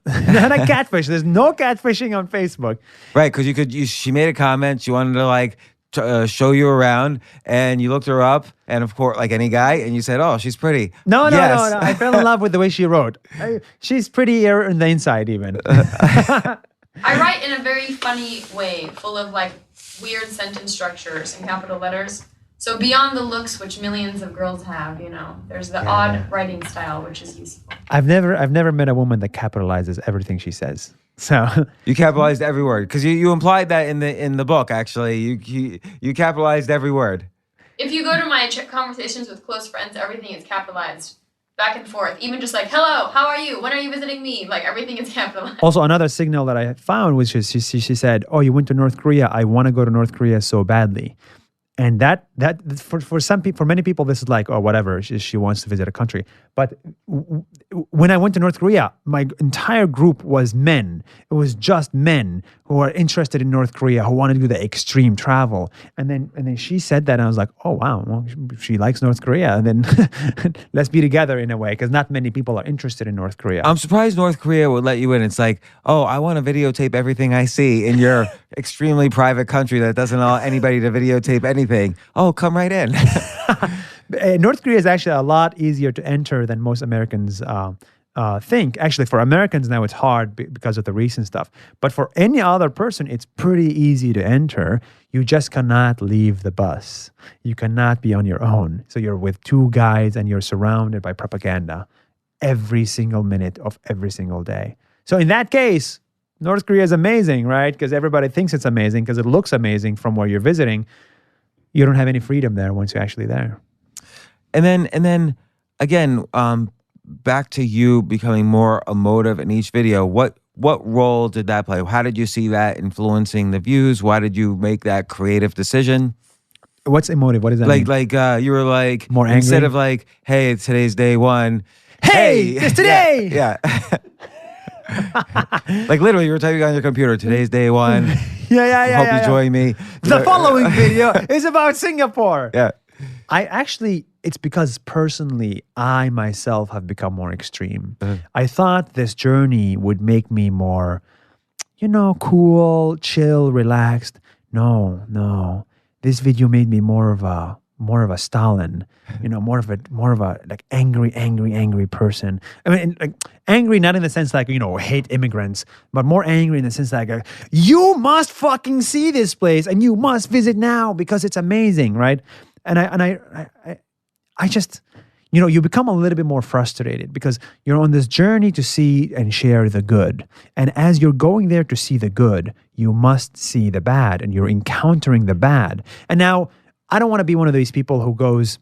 Not a catfish. There's no catfishing on Facebook. Right, because she made a comment. She wanted to show you around, and you looked her up, and of course, like any guy, and you said, "Oh, she's pretty." No. I fell in love with the way she wrote. She's prettier on the inside, even. I write in a very funny way, full of weird sentence structures and capital letters. So beyond the looks which millions of girls have, there's the odd writing style which is useful. I've never met a woman that capitalizes everything she says. So you capitalized every word because you implied that in the book. Actually, you capitalized every word. If you go to my conversations with close friends, everything is capitalized. Back and forth, even just hello, how are you? When are you visiting me? Everything is capitalized. Also, another signal that I found was she said, "Oh, you went to North Korea. I want to go to North Korea so badly." And that for some people, for many people, this is like, oh, whatever. She wants to visit a country. But when I went to North Korea, my entire group was men. It was just men who are interested in North Korea, who want to do the extreme travel. And then she said that, and I was like, oh wow, well, she likes North Korea. And then let's be together in a way, because not many people are interested in North Korea. I'm surprised North Korea would let you in. It's like, oh, I want to videotape everything I see in your extremely private country that doesn't allow anybody to videotape anything. Oh, come right in. North Korea is actually a lot easier to enter than most Americans think. Actually, for Americans now, it's hard because of the recent stuff. But for any other person, it's pretty easy to enter. You just cannot leave the bus. You cannot be on your own. So you're with two guides and you're surrounded by propaganda every single minute of every single day. So in that case, North Korea is amazing, right? Because everybody thinks it's amazing because it looks amazing from where you're visiting. You don't have any freedom there once you're actually there. And then again, back to you becoming more emotive in each video. What role did that play? How did you see that influencing the views? Why did you make that creative decision? What's emotive? What does that mean? You were like, more angry? Instead of like, hey, today's day one. Hey, it's today. Yeah. Like literally, you were typing on your computer. Today's day one. Yeah. Hope you join me. The following video is about Singapore. Yeah. It's because personally, I myself have become more extreme. I thought this journey would make me more, cool, chill, relaxed. No. This video made me more of a Stalin, more of a like angry person. I mean, like angry not in the sense like, hate immigrants, but more angry in the sense like, you must fucking see this place and you must visit now because it's amazing, right? And I just, you become a little bit more frustrated because you're on this journey to see and share the good. And as you're going there to see the good, you must see the bad and you're encountering the bad. And now, I don't want to be one of these people who goes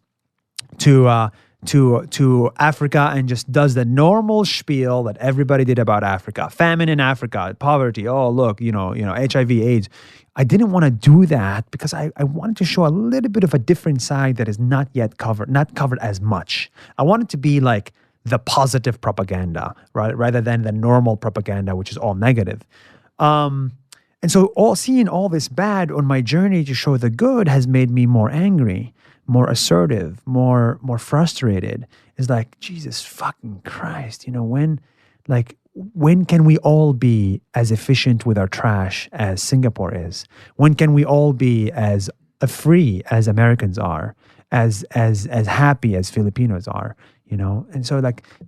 to to Africa and just does the normal spiel that everybody did about Africa. Famine in Africa, poverty. Oh, look, HIV, AIDS. I didn't want to do that because I wanted to show a little bit of a different side that is not yet covered, not covered as much. I wanted to be like the positive propaganda, right, rather than the normal propaganda, which is all negative. And so seeing all this bad on my journey to show the good has made me more angry, more assertive, more frustrated. It's like, Jesus fucking Christ, when can we all be as efficient with our trash as Singapore is? When can we all be as free as Americans are, as happy as Filipinos are? And so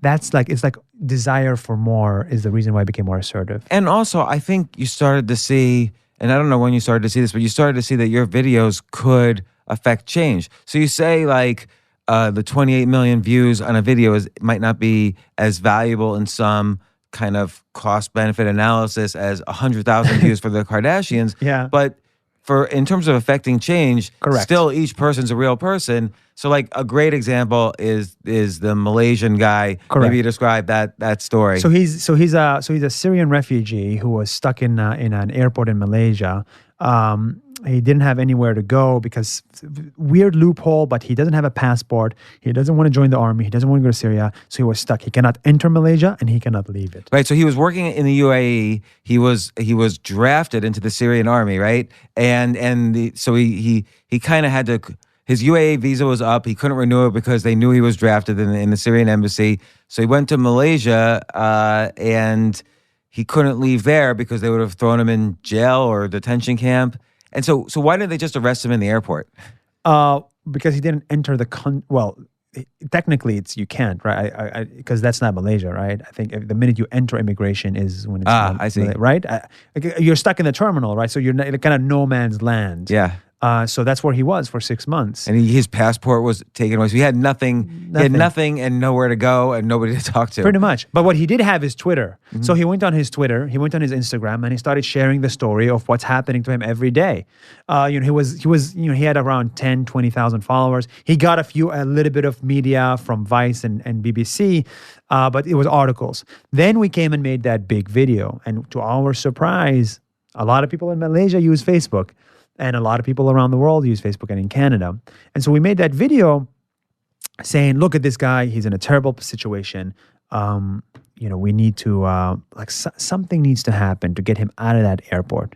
it's like desire for more is the reason why I became more assertive. And also, I think you started to see, and I don't know when you started to see this, but you started to see that your videos could affect change. So you say the 28 million views on a video might not be as valuable in some kind of cost benefit analysis as 100,000 views for the Kardashians. Yeah. But in terms of affecting change, correct, still each person's a real person. So a great example is the Malaysian guy. Correct. Maybe you describe that story. So he's a Syrian refugee who was stuck in an airport in Malaysia. He didn't have anywhere to go because weird loophole, but he doesn't have a passport. He doesn't want to join the army. He doesn't want to go to Syria. So he was stuck. He cannot enter Malaysia and he cannot leave it. Right. So he was working in the UAE. He was drafted into the Syrian army, right? So he kind of had to. His UAE visa was up. He couldn't renew it because they knew he was drafted in the Syrian embassy. So he went to Malaysia and he couldn't leave there because they would have thrown him in jail or detention camp. And so why didn't they just arrest him in the airport? Because he didn't enter technically you can't, right? Because that's not Malaysia, right? I think the minute you enter immigration is when it's I see. Right? You're stuck in the terminal, right? So you're kind of no man's land. Yeah. So that's where he was for 6 months. And his passport was taken away. So he had nothing. He had nothing and nowhere to go and nobody to talk to. Pretty much. But what he did have is Twitter. Mm-hmm. So he went on his Twitter, he went on his Instagram, and he started sharing the story of what's happening to him every day. He had around 10, 20,000 followers. He got a little bit of media from Vice and BBC, but it was articles. Then we came and made that big video. And to our surprise, a lot of people in Malaysia use Facebook. And a lot of people around the world use Facebook and in Canada. And so we made that video saying, look at this guy. He's in a terrible situation. We need to, something needs to happen to get him out of that airport.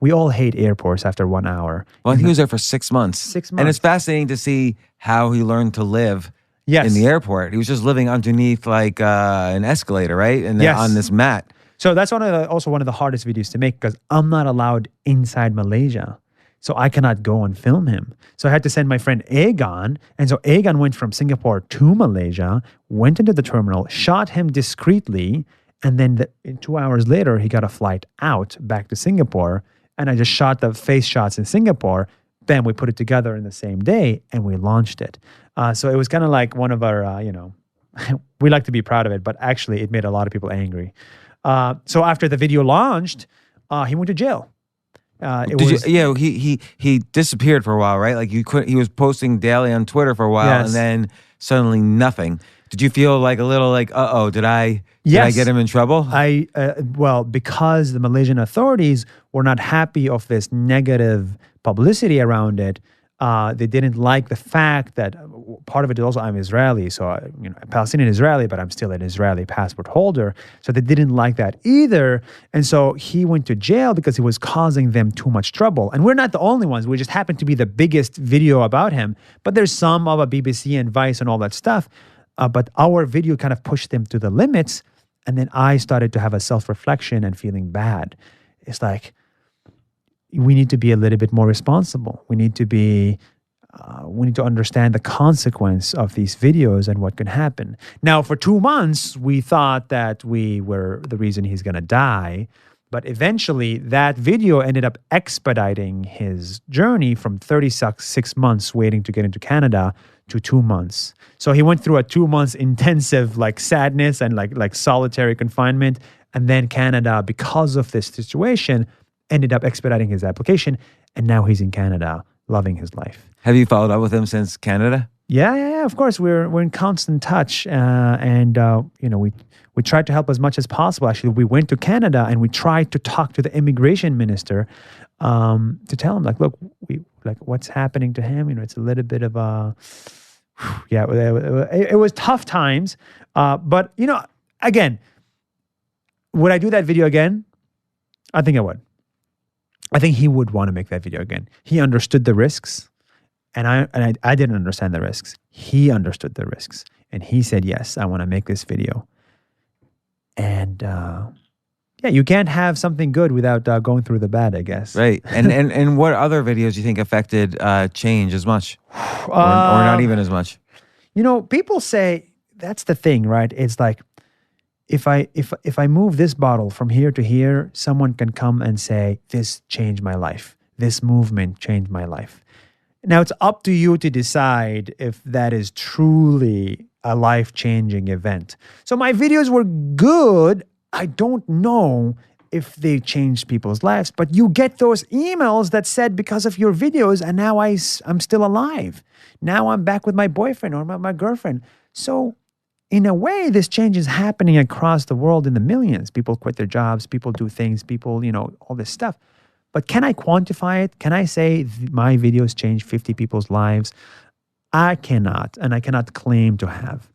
We all hate airports after 1 hour. Well, he was there for 6 months. 6 months. And it's fascinating to see how he learned to live in the airport. He was just living underneath an escalator, right? And then on this mat. So that's also one of the hardest videos to make because I'm not allowed inside Malaysia. So I cannot go and film him. So I had to send my friend Aegon. And so Aegon went from Singapore to Malaysia, went into the terminal, shot him discreetly. And then 2 hours later, he got a flight out back to Singapore. And I just shot the face shots in Singapore. Bam, we put it together in the same day and we launched it. So it was kind of like one of our, we like to be proud of it, but actually it made a lot of people angry. So after the video launched, he went to jail. He disappeared for a while, right? He was posting daily on Twitter for a while, and then suddenly nothing. Did you feel a little did I get him in trouble? Because the Malaysian authorities were not happy of this negative publicity around it. They didn't like the fact that part of it is also I'm Israeli, so I'm Palestinian Israeli, but I'm still an Israeli passport holder. So they didn't like that either, and so he went to jail because he was causing them too much trouble. And we're not the only ones. We just happen to be the biggest video about him. But there's some of a BBC and Vice and all that stuff. But our video kind of pushed them to the limits, and then I started to have a self-reflection and feeling bad. It's like, we need to be a little bit more responsible. We need to understand the consequence of these videos and what can happen. Now, for 2 months, we thought that we were the reason he's going to die. But eventually, that video ended up expediting his journey from 36 months waiting to get into Canada to 2 months. So he went through a 2 months intensive sadness and like solitary confinement. And then Canada, because of this situation, ended up expediting his application, and now he's in Canada, loving his life. Have you followed up with him since Canada? Yeah. Of course, we're in constant touch, and we tried to help as much as possible. Actually, we went to Canada and we tried to talk to the immigration minister to tell him, like, look, what's happening to him. It's a little bit of a it was tough times, but again, would I do that video again? I think I would. I think he would want to make that video again. He understood the risks. And I didn't understand the risks. He understood the risks. And he said, yes, I want to make this video. And you can't have something good without going through the bad, I guess. Right. And what other videos do you think affected change as much? Or not even as much? People say, that's the thing, right? It's like, if I move this bottle from here to here, someone can come and say, this changed my life. This movement changed my life. Now, it's up to you to decide if that is truly a life-changing event. So my videos were good. I don't know if they changed people's lives, but you get those emails that said, because of your videos, and now I'm still alive. Now I'm back with my boyfriend or my girlfriend. So in a way, this change is happening across the world in the millions. People quit their jobs, people do things, people, all this stuff. But can I quantify it? Can I say my videos changed 50 people's lives? I cannot, and I cannot claim to have.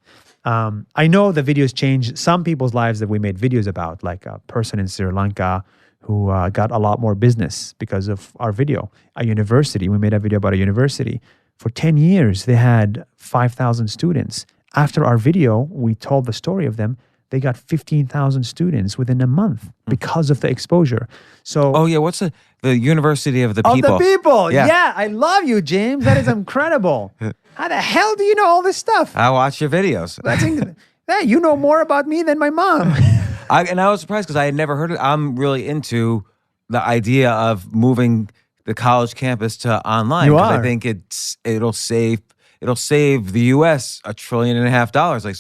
I know the videos changed some people's lives that we made videos about, like a person in Sri Lanka who got a lot more business because of our video. A university, we made a video about a university. For 10 years, they had 5,000 students. After our video, we told the story of them. They got 15,000 students within a month because of the exposure. So, what's the University of the People? Of the People. Yeah, I love you, James. That is incredible. How the hell do you know all this stuff? I watch your videos. Hey, you know more about me than my mom. I was surprised because I had never heard it. I'm really into the idea of moving the college campus to online. You are. I think it'll save the U.S. $1.5 trillion. Like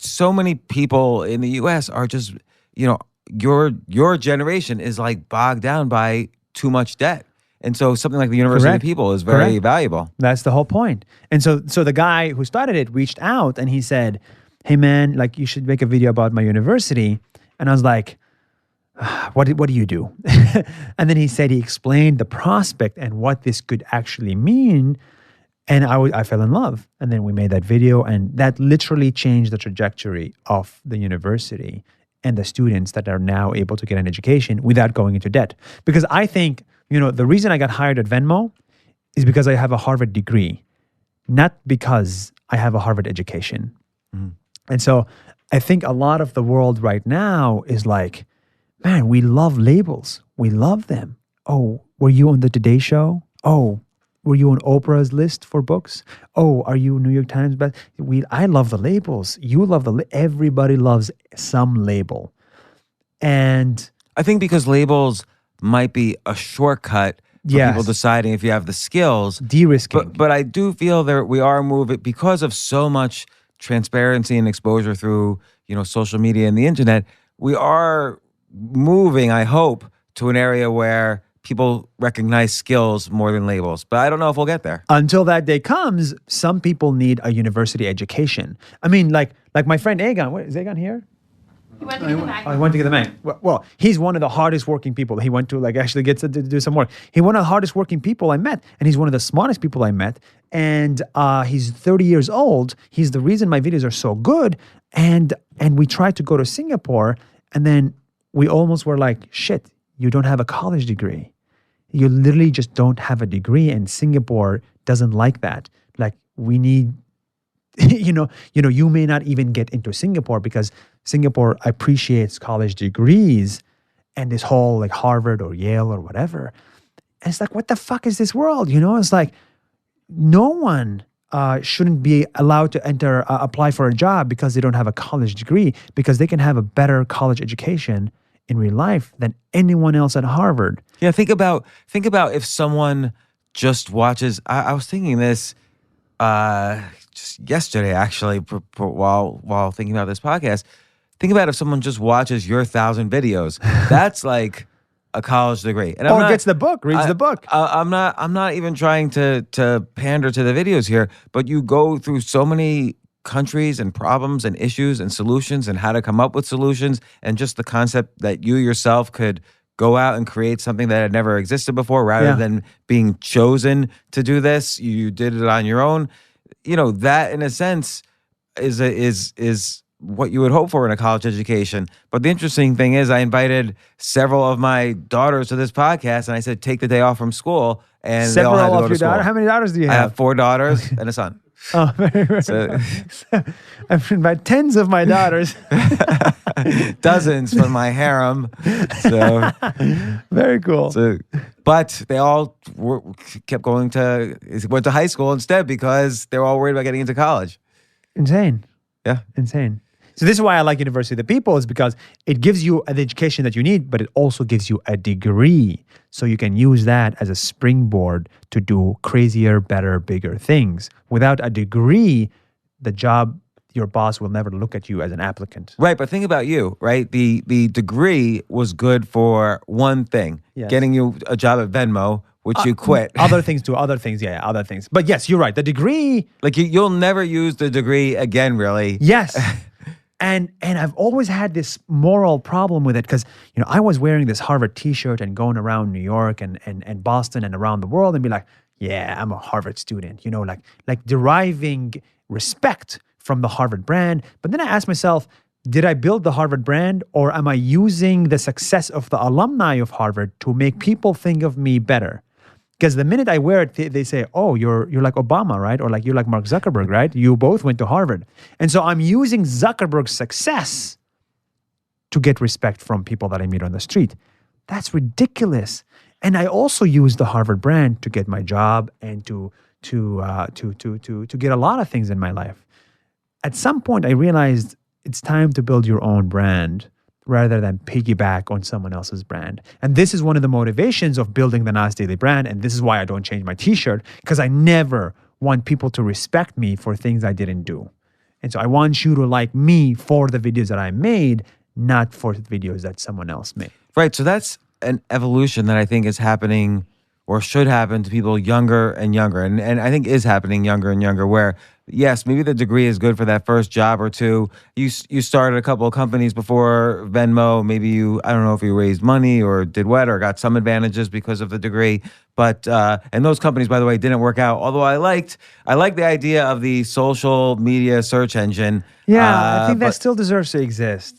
so many people in the U.S. are just, your generation is like bogged down by too much debt. And so something like the University of the People is very valuable. That's the whole point. And so the guy who started it reached out and he said, hey man, like you should make a video about my university. And I was like, what do you do? And then he said, he explained the prospect and what this could actually mean. And I fell in love. And then we made that video, and that literally changed the trajectory of the university and the students that are now able to get an education without going into debt. Because I think, the reason I got hired at Venmo is because I have a Harvard degree, not because I have a Harvard education. Mm. And so I think a lot of the world right now is like, man, we love labels. We love them. Oh, were you on the Today Show? Oh, were you on Oprah's list for books? Oh, are you New York Times best? I love the labels. You love everybody loves some label. And I think because labels might be a shortcut for people deciding if you have the skills. De-risking. But I do feel that we are moving, because of so much transparency and exposure through, social media and the internet, we are moving, I hope, to an area where people recognize skills more than labels. But I don't know if we'll get there. Until that day comes, some people need a university education. I mean, like my friend Egon. Is Egon here? He went to get the Mac. I went to get the Mac. Well, he's one of the hardest working people. He went to actually get to do some work. He's one of the hardest working people I met, and he's one of the smartest people I met. And he's 30 years old. He's the reason my videos are so good. And we tried to go to Singapore, and then we almost were like, shit, you don't have a college degree. You literally just don't have a degree, and Singapore doesn't like that. Like, we need, you may not even get into Singapore because Singapore appreciates college degrees and this whole like Harvard or Yale or whatever. And it's like, what the fuck is this world? It's like no one shouldn't be allowed to apply for a job because they don't have a college degree, because they can have a better college education in real life than anyone else at Harvard. Yeah, think about if someone just watches. I was thinking this just yesterday, actually, while thinking about this podcast. Think about if someone just watches your 1,000 videos. That's like a college degree. And Or gets the book, reads the book. I'm not even trying to pander to the videos here, but you go through so many countries and problems and issues and solutions and how to come up with solutions, and just the concept that you yourself could go out and create something that had never existed before, rather than being chosen to do this. You did it on your own. You know, that in a sense is what you would hope for in a college education. But the interesting thing is, I invited several of my daughters to this podcast, and I said, take the day off from school, and they all had to go to school. How many daughters do you have? I have 4 daughters and a son. Oh, very good. So, I've invited tens of my daughters. dozens from my harem. So very cool. But they all went to high school instead because they were all worried about getting into college. Insane. Yeah. Insane. So this is why I like University of the People, is because it gives you the education that you need, but it also gives you a degree. So you can use that as a springboard to do crazier, better, bigger things. Without a degree, the job, your boss will never look at you as an applicant. Right, but think about you, right? The degree was good for one thing, getting you a job at Venmo, which you quit. Other things. Other things. But yes, you're right. The degree... Like you'll never use the degree again, really. Yes. And I've always had this moral problem with it because, you know, I was wearing this Harvard t-shirt and going around New York and Boston and around the world and be like, yeah, I'm a Harvard student, you know, like deriving respect from the Harvard brand. But then I asked myself, did I build the Harvard brand, or am I using the success of the alumni of Harvard to make people think of me better? Because the minute I wear it, they say, oh, you're like Obama, right? Or like you're like Mark Zuckerberg, right? You both went to Harvard. And so I'm using Zuckerberg's success to get respect from people that I meet on the street. That's ridiculous. And I also use the Harvard brand to get my job and to get a lot of things in my life. At some point, I realized it's time to build your own brand rather than piggyback on someone else's brand. And this is one of the motivations of building the Nas Daily brand. And this is why I don't change my t-shirt, because I never want people to respect me for things I didn't do. And so I want you to like me for the videos that I made, not for the videos that someone else made. Right. So that's an evolution that I think is happening or should happen to people younger and younger. And I think is happening younger and younger, where yes, maybe the degree is good for that first job or two. You started a couple of companies before Venmo. Maybe I don't know if you raised money or did what or got some advantages because of the degree. But and those companies, by the way, didn't work out. Although I liked the idea of the social media search engine. Yeah, I think that still deserves to exist.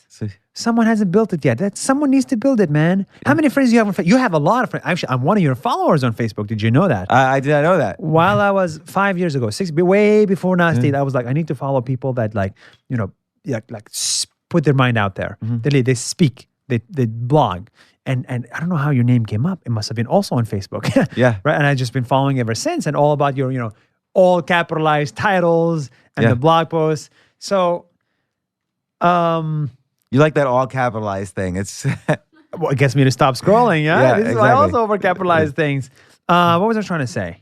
Someone hasn't built it yet. Someone needs to build it, man. How many friends do you have on Facebook? You have a lot of friends. Actually, I'm one of your followers on Facebook. Did you know that? I did not know that. While I was 5 years ago, way before Nas Daily, I was like, I need to follow people that put their mind out there. Mm-hmm. They speak, they blog. And I don't know how your name came up. It must have been also on Facebook. Yeah. Right. And I've just been following ever since, and all about your, all capitalized titles and the blog posts. So, you like that all capitalized thing. It's well, it gets me to stop scrolling, yeah? This is why I also overcapitalize things. What was I trying to say?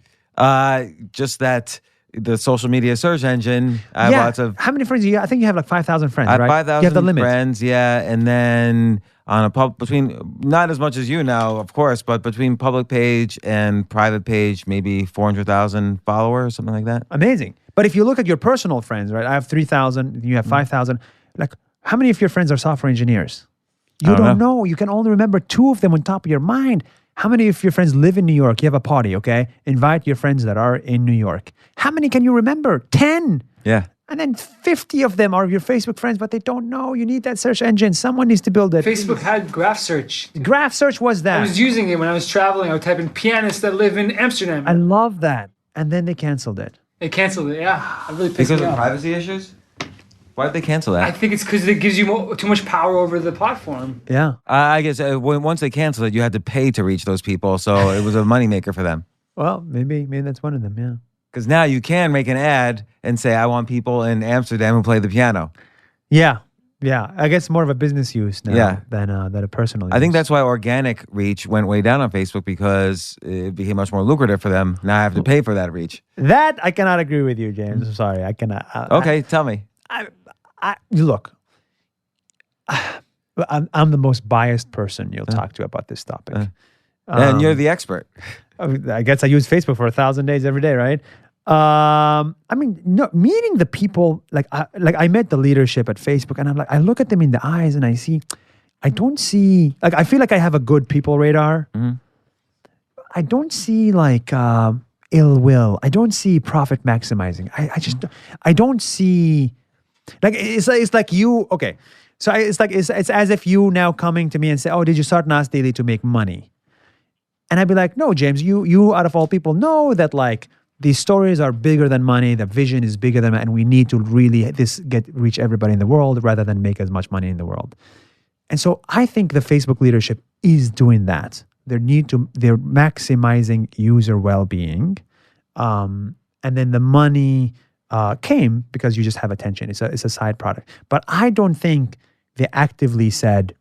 Just that the social media search engine, I have lots of... How many friends do you have? I think you have like 5,000 friends, I have right? 5,000 you have the limit. friends, yeah. And then on between, not as much as you now, of course, but between public page and private page, maybe 400,000 followers, something like that. Amazing. But if you look at your personal friends, right? I have 3,000, you have 5,000. Like, how many of your friends are software engineers? You don't know. You can only remember 2 of them on top of your mind. How many of your friends live in New York? You have a party, okay? Invite your friends that are in New York. How many can you remember? 10. Yeah. And then 50 of them are your Facebook friends, but they don't know. You need that search engine. Someone needs to build it. Facebook had graph search. Graph search was that. I was using it when I was traveling. I would type in pianists that live in Amsterdam. I love that. And then they canceled it. They canceled it, yeah. It really pissed Because me of off. privacy issues? Why did they cancel that? I think it's because it gives you too much power over the platform. Yeah. I guess once they canceled it, you had to pay to reach those people, so it was a moneymaker for them. Well, maybe that's one of them, yeah. Because now you can make an ad and say, I want people in Amsterdam who play the piano. Yeah. I guess more of a business use now than a personal use. I think that's why organic reach went way down on Facebook, because it became much more lucrative for them. Now I have to pay for that reach. That I cannot agree with you, James. I'm sorry. I cannot. Okay, tell me. Look. I'm the most biased person you'll talk to about this topic. And you're the expert. I guess I use Facebook for 1,000 days every day, right? I mean, no, meeting the people, like I met the leadership at Facebook, and I'm like, I look at them in the eyes, and I don't see, like, I feel like I have a good people radar. I don't see like ill will. I don't see profit maximizing. I don't see, like, it's like you, okay. So it's as if you now coming to me and say, oh, did you start Nas Daily to make money? And I'd be like, no, James, you out of all people know that, like, these stories are bigger than money. The vision is bigger than, and we need to really reach everybody in the world rather than make as much money in the world. And so I think the Facebook leadership is doing that. They're maximizing user well-being, and then the money came because you just have attention. It's a side product. But I don't think they actively said,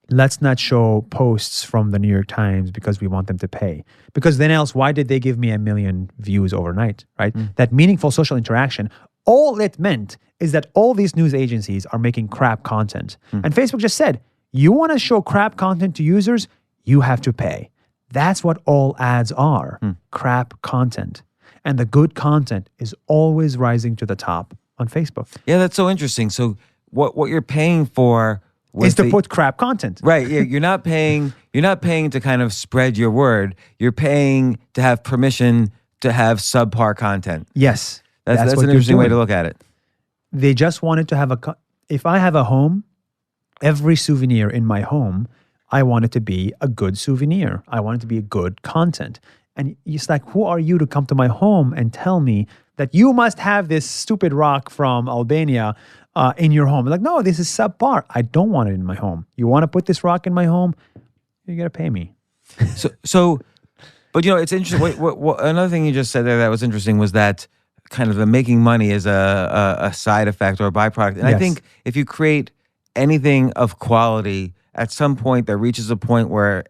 let's not show posts from the New York Times because we want them to pay. Because then else, why did they give me 1 million views overnight, right? That meaningful social interaction, all it meant is that all these news agencies are making crap content. And Facebook just said, you want to show crap content to users, you have to pay. That's what all ads are, crap content. And the good content is always rising to the top on Facebook. Yeah, that's so interesting. So what you're paying for is to put crap content. Right. You're not paying to kind of spread your word. You're paying to have permission to have subpar content. Yes. That's an interesting way to look at it. They just wanted to have if I have a home, every souvenir in my home, I want it to be a good souvenir. I want it to be a good content. And it's like, who are you to come to my home and tell me that you must have this stupid rock from Albania in your home? Like, no, this is subpar. I don't want it in my home. You want to put this rock in my home? You got to pay me. So, but it's interesting. What another thing you just said there that was interesting was that kind of the making money is a side effect or a byproduct. And I think if you create anything of quality, at some point there reaches a point where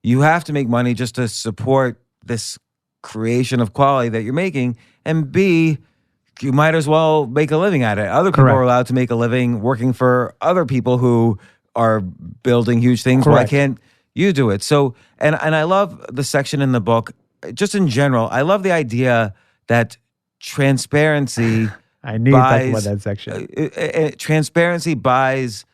you have to make money just to support this creation of quality that you're making, and B, you might as well make a living at it. Other people are allowed to make a living working for other people who are building huge things. Why can't you do it? So, and I love the section in the book, just in general, I love the idea that transparency I knew you'd talk about that section. Transparency buys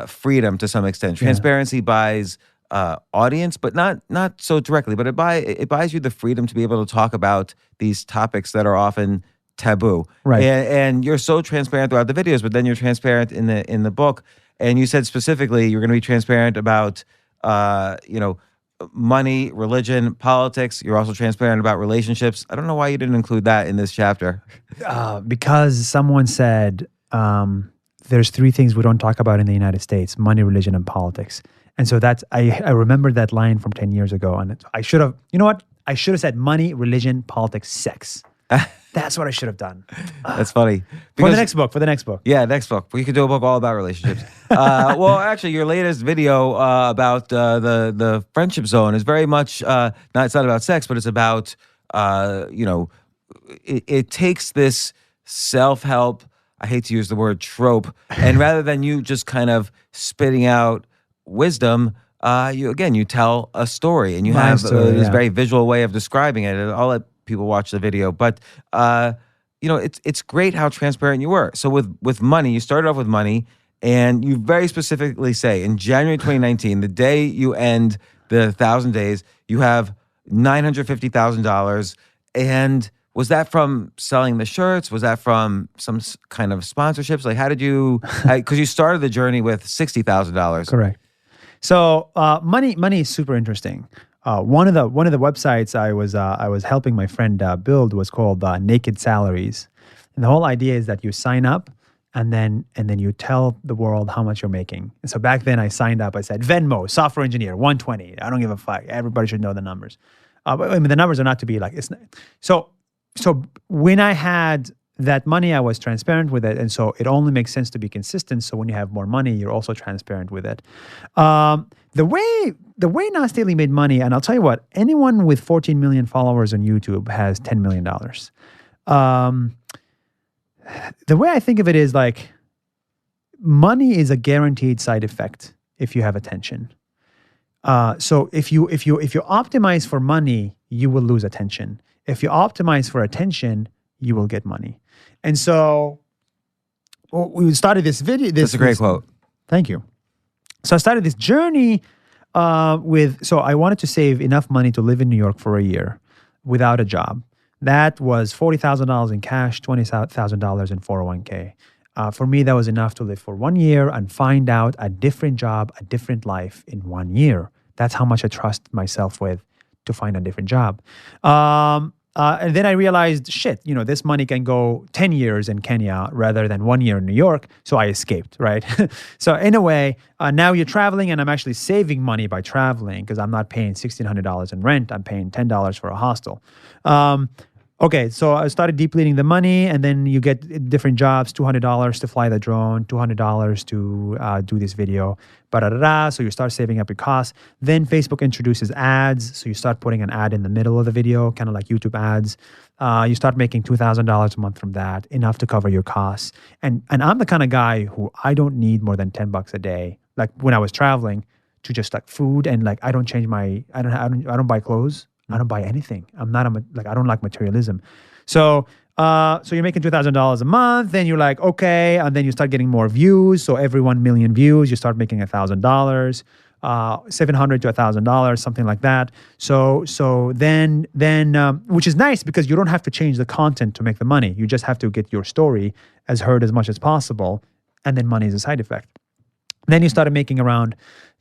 freedom to some extent. Transparency buys audience, but not so directly. But it buys you the freedom to be able to talk about these topics that are often taboo. Right. And you're so transparent throughout the videos, but then you're transparent in the book. And you said specifically you're going to be transparent about money, religion, politics. You're also transparent about relationships. I don't know why you didn't include that in this chapter. Because someone said there's 3 things we don't talk about in the United States: money, religion, and politics. And so I remember that line from 10 years ago. And I should have, I should have said money, religion, politics, sex. That's what I should have done. That's funny. For the next book. Yeah, next book. We could do a book all about relationships. Well, actually, your latest video about the friendship zone is very much, it's not about sex, but it's about, it takes this self-help, I hate to use the word trope, and rather than you just kind of spitting out wisdom, you tell a story, and you have this very visual way of describing it. I'll let people watch the video, but it's great how transparent you were. So with money, you started off with money, and you very specifically say in January 2019, the day you end the 1,000 days, you have $950,000. And was that from selling the shirts? Was that from some kind of sponsorships? Like, how did you? Because you started the journey with $60,000. Correct. So money is super interesting. One of the websites I was helping my friend build was called Naked Salaries, and the whole idea is that you sign up and then you tell the world how much you're making. And so back then I signed up. I said Venmo, software engineer, 120. I don't give a fuck. Everybody should know the numbers. But I mean, the numbers are not to be like it's not, so when I had that money, I was transparent with it, and so it only makes sense to be consistent. So when you have more money, you're also transparent with it. The way Nas Daily made money, and I'll tell you what, anyone with 14 million followers on YouTube has $10 million. The way I think of it is like, money is a guaranteed side effect if you have attention. So if you optimize for money, you will lose attention. If you optimize for attention, you will get money. And so we started this video. That's a great quote. Thank you. So I started this journey so I wanted to save enough money to live in New York for a year without a job. That was $40,000 in cash, $20,000 in 401k. For me, that was enough to live for 1 year and find out a different job, a different life in 1 year. That's how much I trust myself with to find a different job. And then I realized, shit, this money can go 10 years in Kenya rather than 1 year in New York. So I escaped, right? So in a way, now you're traveling and I'm actually saving money by traveling because I'm not paying $1,600 in rent. I'm paying $10 for a hostel. Okay, so I started depleting the money, and then you get different jobs, $200 to fly the drone, $200 to do this video, so you start saving up your costs. Then Facebook introduces ads, so you start putting an ad in the middle of the video, kind of like YouTube ads. You start making $2,000 a month from that, enough to cover your costs. And I'm the kind of guy who I don't need more than $10 a day. Like when I was traveling, to just like food and like I don't change I don't buy clothes. I don't buy anything. I don't like materialism. So you're making $2,000 a month. Then you're like, okay. And then you start getting more views. So every 1 million views, you start making $1,000, $700 to $1,000, something like that. So then, which is nice because you don't have to change the content to make the money. You just have to get your story heard as much as possible. And then money is a side effect. Then you started making around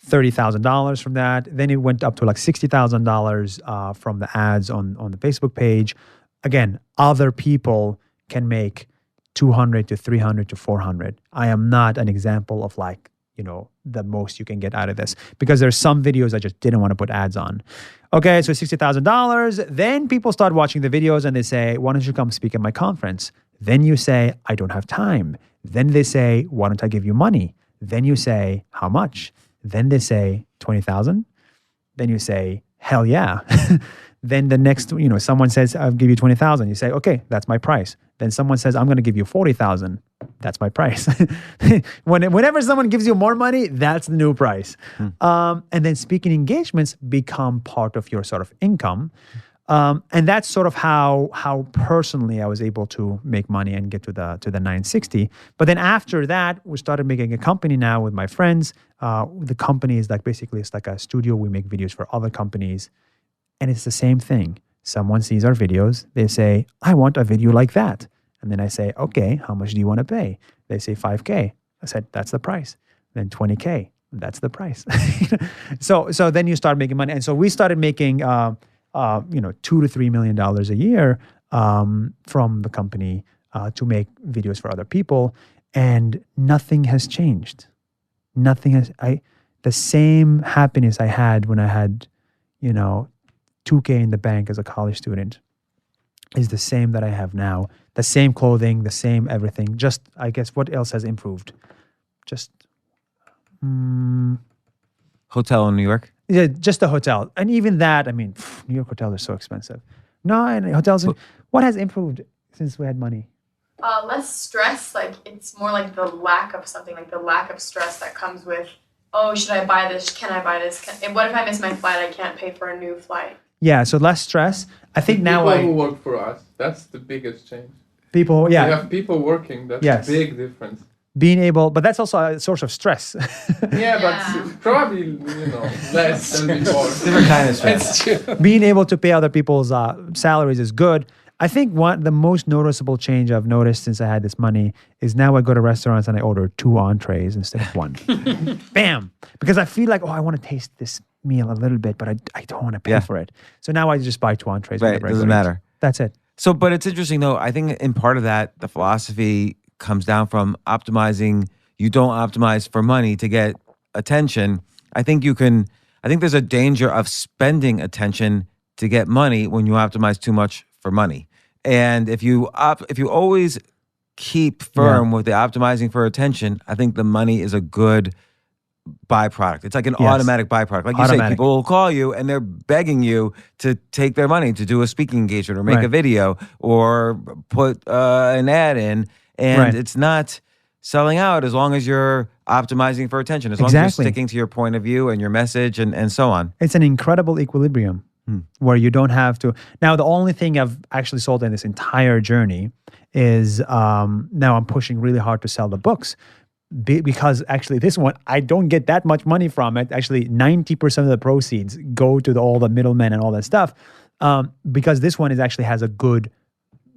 $30,000 from that. Then it went up to like $60,000 from the ads on the Facebook page. Again, other people can make 200 to 300 to 400. I am not an example of the most you can get out of this because there's some videos I just didn't want to put ads on. Okay, so $60,000. Then people start watching the videos and they say, why don't you come speak at my conference? Then you say, I don't have time. Then they say, why don't I give you money? Then you say, how much? Then they say, 20,000. Then you say, hell yeah. Then the next, someone says, I'll give you 20,000. You say, okay, that's my price. Then someone says, I'm going to give you 40,000. That's my price. Whenever someone gives you more money, that's the new price. And then speaking engagements become part of your sort of income. And that's sort of how personally I was able to make money and get to the 960. But then after that, we started making a company now with my friends. The company is it's like a studio. We make videos for other companies. And it's the same thing. Someone sees our videos. They say, I want a video like that. And then I say, okay, how much do you want to pay? They say $5K. I said, that's the price. Then $20K. That's the price. So then you start making money. And so we started making $2 to $3 million a year from the company to make videos for other people, and nothing has changed. The same happiness I had when I had, $2K in the bank as a college student is the same that I have now. The same clothing, the same everything. Just, I guess, what else has improved? Just hotel in New York. Yeah, just the hotel. And even that, New York hotels are so expensive. No, and hotels, what has improved since we had money? Less stress. Like, it's more like the lack of something, like the lack of stress that comes with, oh, should I buy this? Can I buy this? And what if I miss my flight? I can't pay for a new flight. Yeah, so less stress. I think now people who work for us, that's the biggest change. People, yeah. We have people working, that's a big difference. Being able, but that's also a source of stress. Yeah, but probably, less than before. Different kind of stress. Being able to pay other people's salaries is good. I think the most noticeable change I've noticed since I had this money is now I go to restaurants and I order 2 entrees instead of 1. Bam! Because I feel like, I want to taste this meal a little bit, but I don't want to pay for it. So now I just buy 2 entrees. Right, doesn't matter. That's it. So, but it's interesting though. I think in part of that, the philosophy comes down from optimizing. You don't optimize for money to get attention. I think there's a danger of spending attention to get money when you optimize too much for money. And if you always keep firm with the optimizing for attention, I think the money is a good byproduct. It's like an automatic byproduct. Like you say, people will call you and they're begging you to take their money to do a speaking engagement or make a video or put an ad in. And it's not selling out as long as you're optimizing for attention, as long as Exactly. you're sticking to your point of view and your message and so on. It's an incredible equilibrium where you don't have to. Now, the only thing I've actually sold in this entire journey is now I'm pushing really hard to sell the books because actually this one, I don't get that much money from it. Actually, 90% of the proceeds go to all the middlemen and all that stuff because this one actually has a good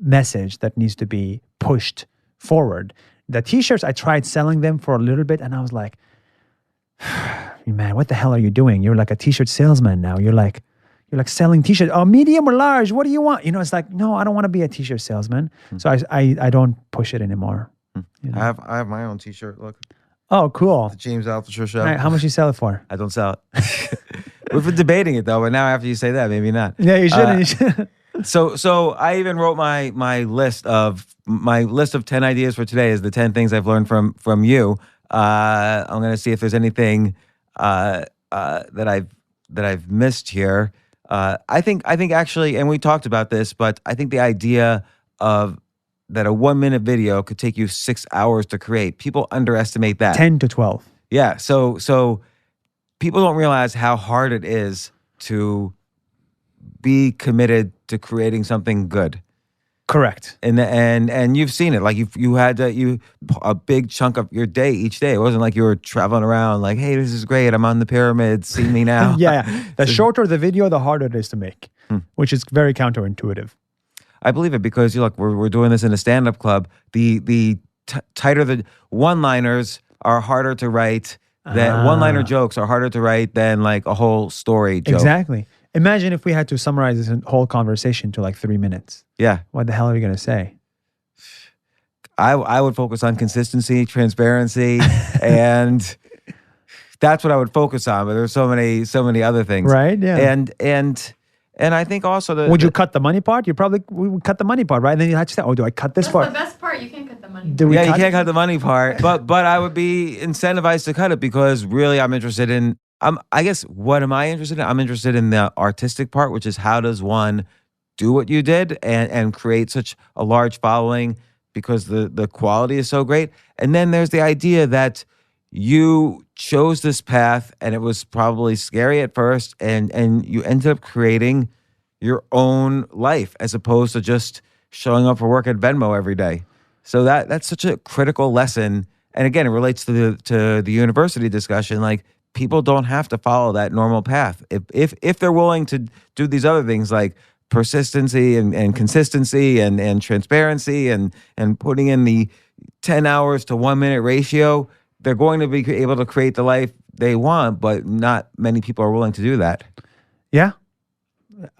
message that needs to be pushed forward. The t-shirts, I tried selling them for a little bit and I was like, man, what the hell are you doing? You're like a t-shirt salesman now. You're like selling t-shirts. Oh, medium or large? What do you want? It's like, no, I don't want to be a t-shirt salesman. So I don't push it anymore. I have my own t-shirt. Look, Oh, cool. the James Altucher Show. All right, how much you sell it for? I don't sell it. We've been debating it though, but now after you say that, maybe not. Yeah, you shouldn't. You should. So I even wrote my list of 10 ideas for today is the 10 things I've learned from you. I'm gonna see if there's anything that I've missed here. I think actually, and we talked about this, but I think the idea of that a 1 minute video could take you 6 hours to create. People underestimate that. 10 to 12. Yeah. So people don't realize how hard it is to be committed to creating something good. Correct. And you've seen it. Like you had a big chunk of your day each day. It wasn't like you were traveling around like, hey, this is great. I'm on the pyramids. See me now. Yeah. The shorter the video, the harder it is to make, which is very counterintuitive. I believe it because we're doing this in a stand-up club. The tighter the one-liners are harder to write. That one-liner jokes are harder to write than like a whole story joke. Exactly. Imagine if we had to summarize this whole conversation to like 3 minutes. Yeah. What the hell are we going to say? I would focus on consistency, transparency, and that's what I would focus on. But there's so many other things. Right? Yeah. And I think also that would you cut the money part? We would cut the money part, right? And then you have to say, oh, do I cut this That's part? the best part. You can't cut the money. Do we you cut can't cut the money part, but I would be incentivized to cut it because really I'm interested in. I guess what am I interested in? I'm interested in the artistic part, which is how does one do what you did and create such a large following because the quality is so great. And then there's the idea that you chose this path and it was probably scary at first and you ended up creating your own life as opposed to just showing up for work at Venmo every day. So that's such a critical lesson. And again, it relates to the university discussion. Like people don't have to follow that normal path. If they're willing to do these other things like persistency and consistency and transparency and putting in the 10 hours to 1 minute ratio, they're going to be able to create the life they want, but not many people are willing to do that. Yeah,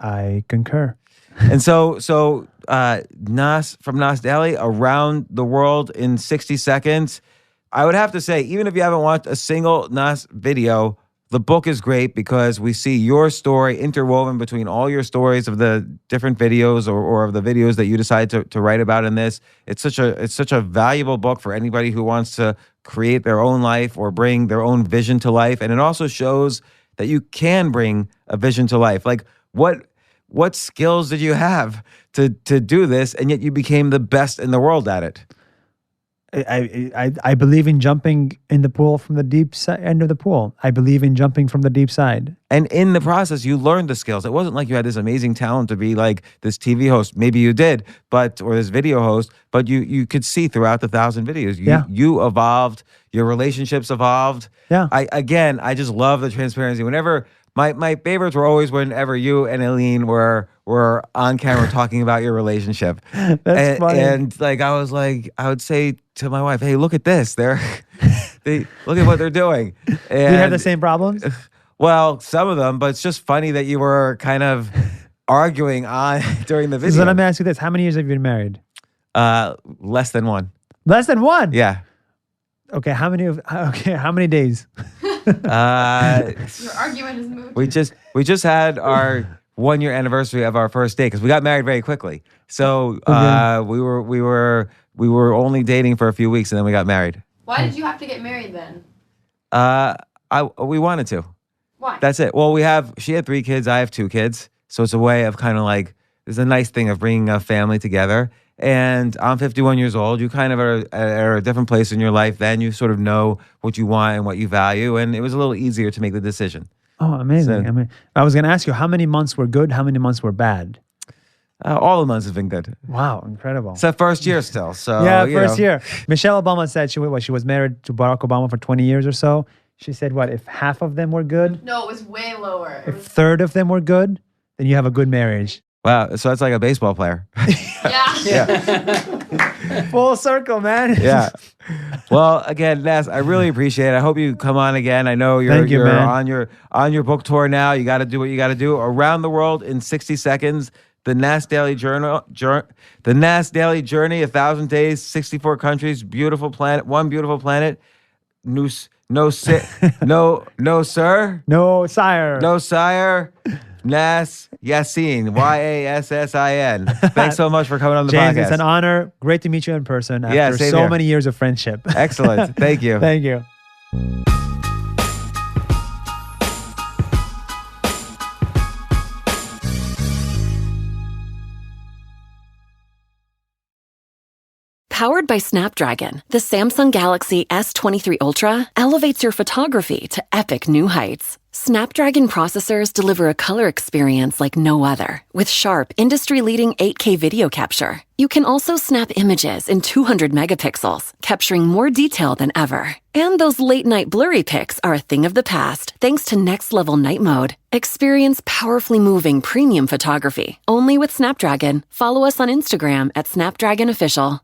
I concur. And so Nas from Nas Daily, Around the World in 60 Seconds. I would have to say, even if you haven't watched a single Nas video, the book is great because we see your story interwoven between all your stories of the different videos or of the videos that you decide to write about in this. It's such a valuable book for anybody who wants to create their own life or bring their own vision to life. And it also shows that you can bring a vision to life. Like what skills did you have to do this, and yet you became the best in the world at it? I believe in jumping in the pool from the deep end of the pool. I believe in jumping from the deep side. And in the process, you learned the skills. It wasn't like you had this amazing talent to be like this TV host. Maybe you did, or this video host, but you could see throughout the 1,000 videos. You evolved, your relationships evolved. Yeah. I just love the transparency. Whenever my favorites were always whenever you and Aileen were on camera talking about your relationship. That's funny. And like I would say to my wife, "Hey, look at this. They look at what they're doing." And, do you have the same problems? Well, some of them, but it's just funny that you were kind of arguing during the video. So let me ask you this: how many years have you been married? Less than one. Less than one. Yeah. Okay. How many days? Your argument is moved. We just had our 1 year anniversary of our first date because we got married very quickly. So we were only dating for a few weeks and then we got married. Why did you have to get married then? We wanted to. Why? That's it. Well, she had 3 kids, I have 2 kids. So it's a way of kind of like, there's a nice thing of bringing a family together. and I'm 51 years old. You kind of are a different place in your life then. You sort of know what you want and what you value, and it was a little easier to make the decision. Oh, amazing. So- I mean, I was going to ask you, how many months were good? How many months were bad? All the months have been good. Wow, incredible. It's that first year still. So yeah, you first know. year. Michelle Obama said she was married to Barack Obama for 20 years or so. She said, what, if half of them were good, No, it was way lower. It if was, third of them were good, then you have a good marriage. Wow, so that's like a baseball player. yeah. Full circle, man. Yeah. Well, again, Ness, I really appreciate it. I hope you come on again. I know Thank you, you're man. on your book tour now. You got to do what you got to do. Around the world in 60 seconds. The Nass Daily Journey, 1,000 days, 64 countries, beautiful planet, one beautiful planet. No, sir. No, sire. Nass Yassin, Yassin. Thanks so much for coming on the James, podcast. it's an honor. Great to meet you in person after Yeah, same so here. many years of friendship. Excellent. Thank you. Thank you. Powered by Snapdragon, the Samsung Galaxy S23 Ultra elevates your photography to epic new heights. Snapdragon processors deliver a color experience like no other, with sharp, industry-leading 8K video capture. You can also snap images in 200 megapixels, capturing more detail than ever. And those late-night blurry pics are a thing of the past, thanks to next-level night mode. Experience powerfully moving premium photography, only with Snapdragon. Follow us on Instagram at Snapdragon Official.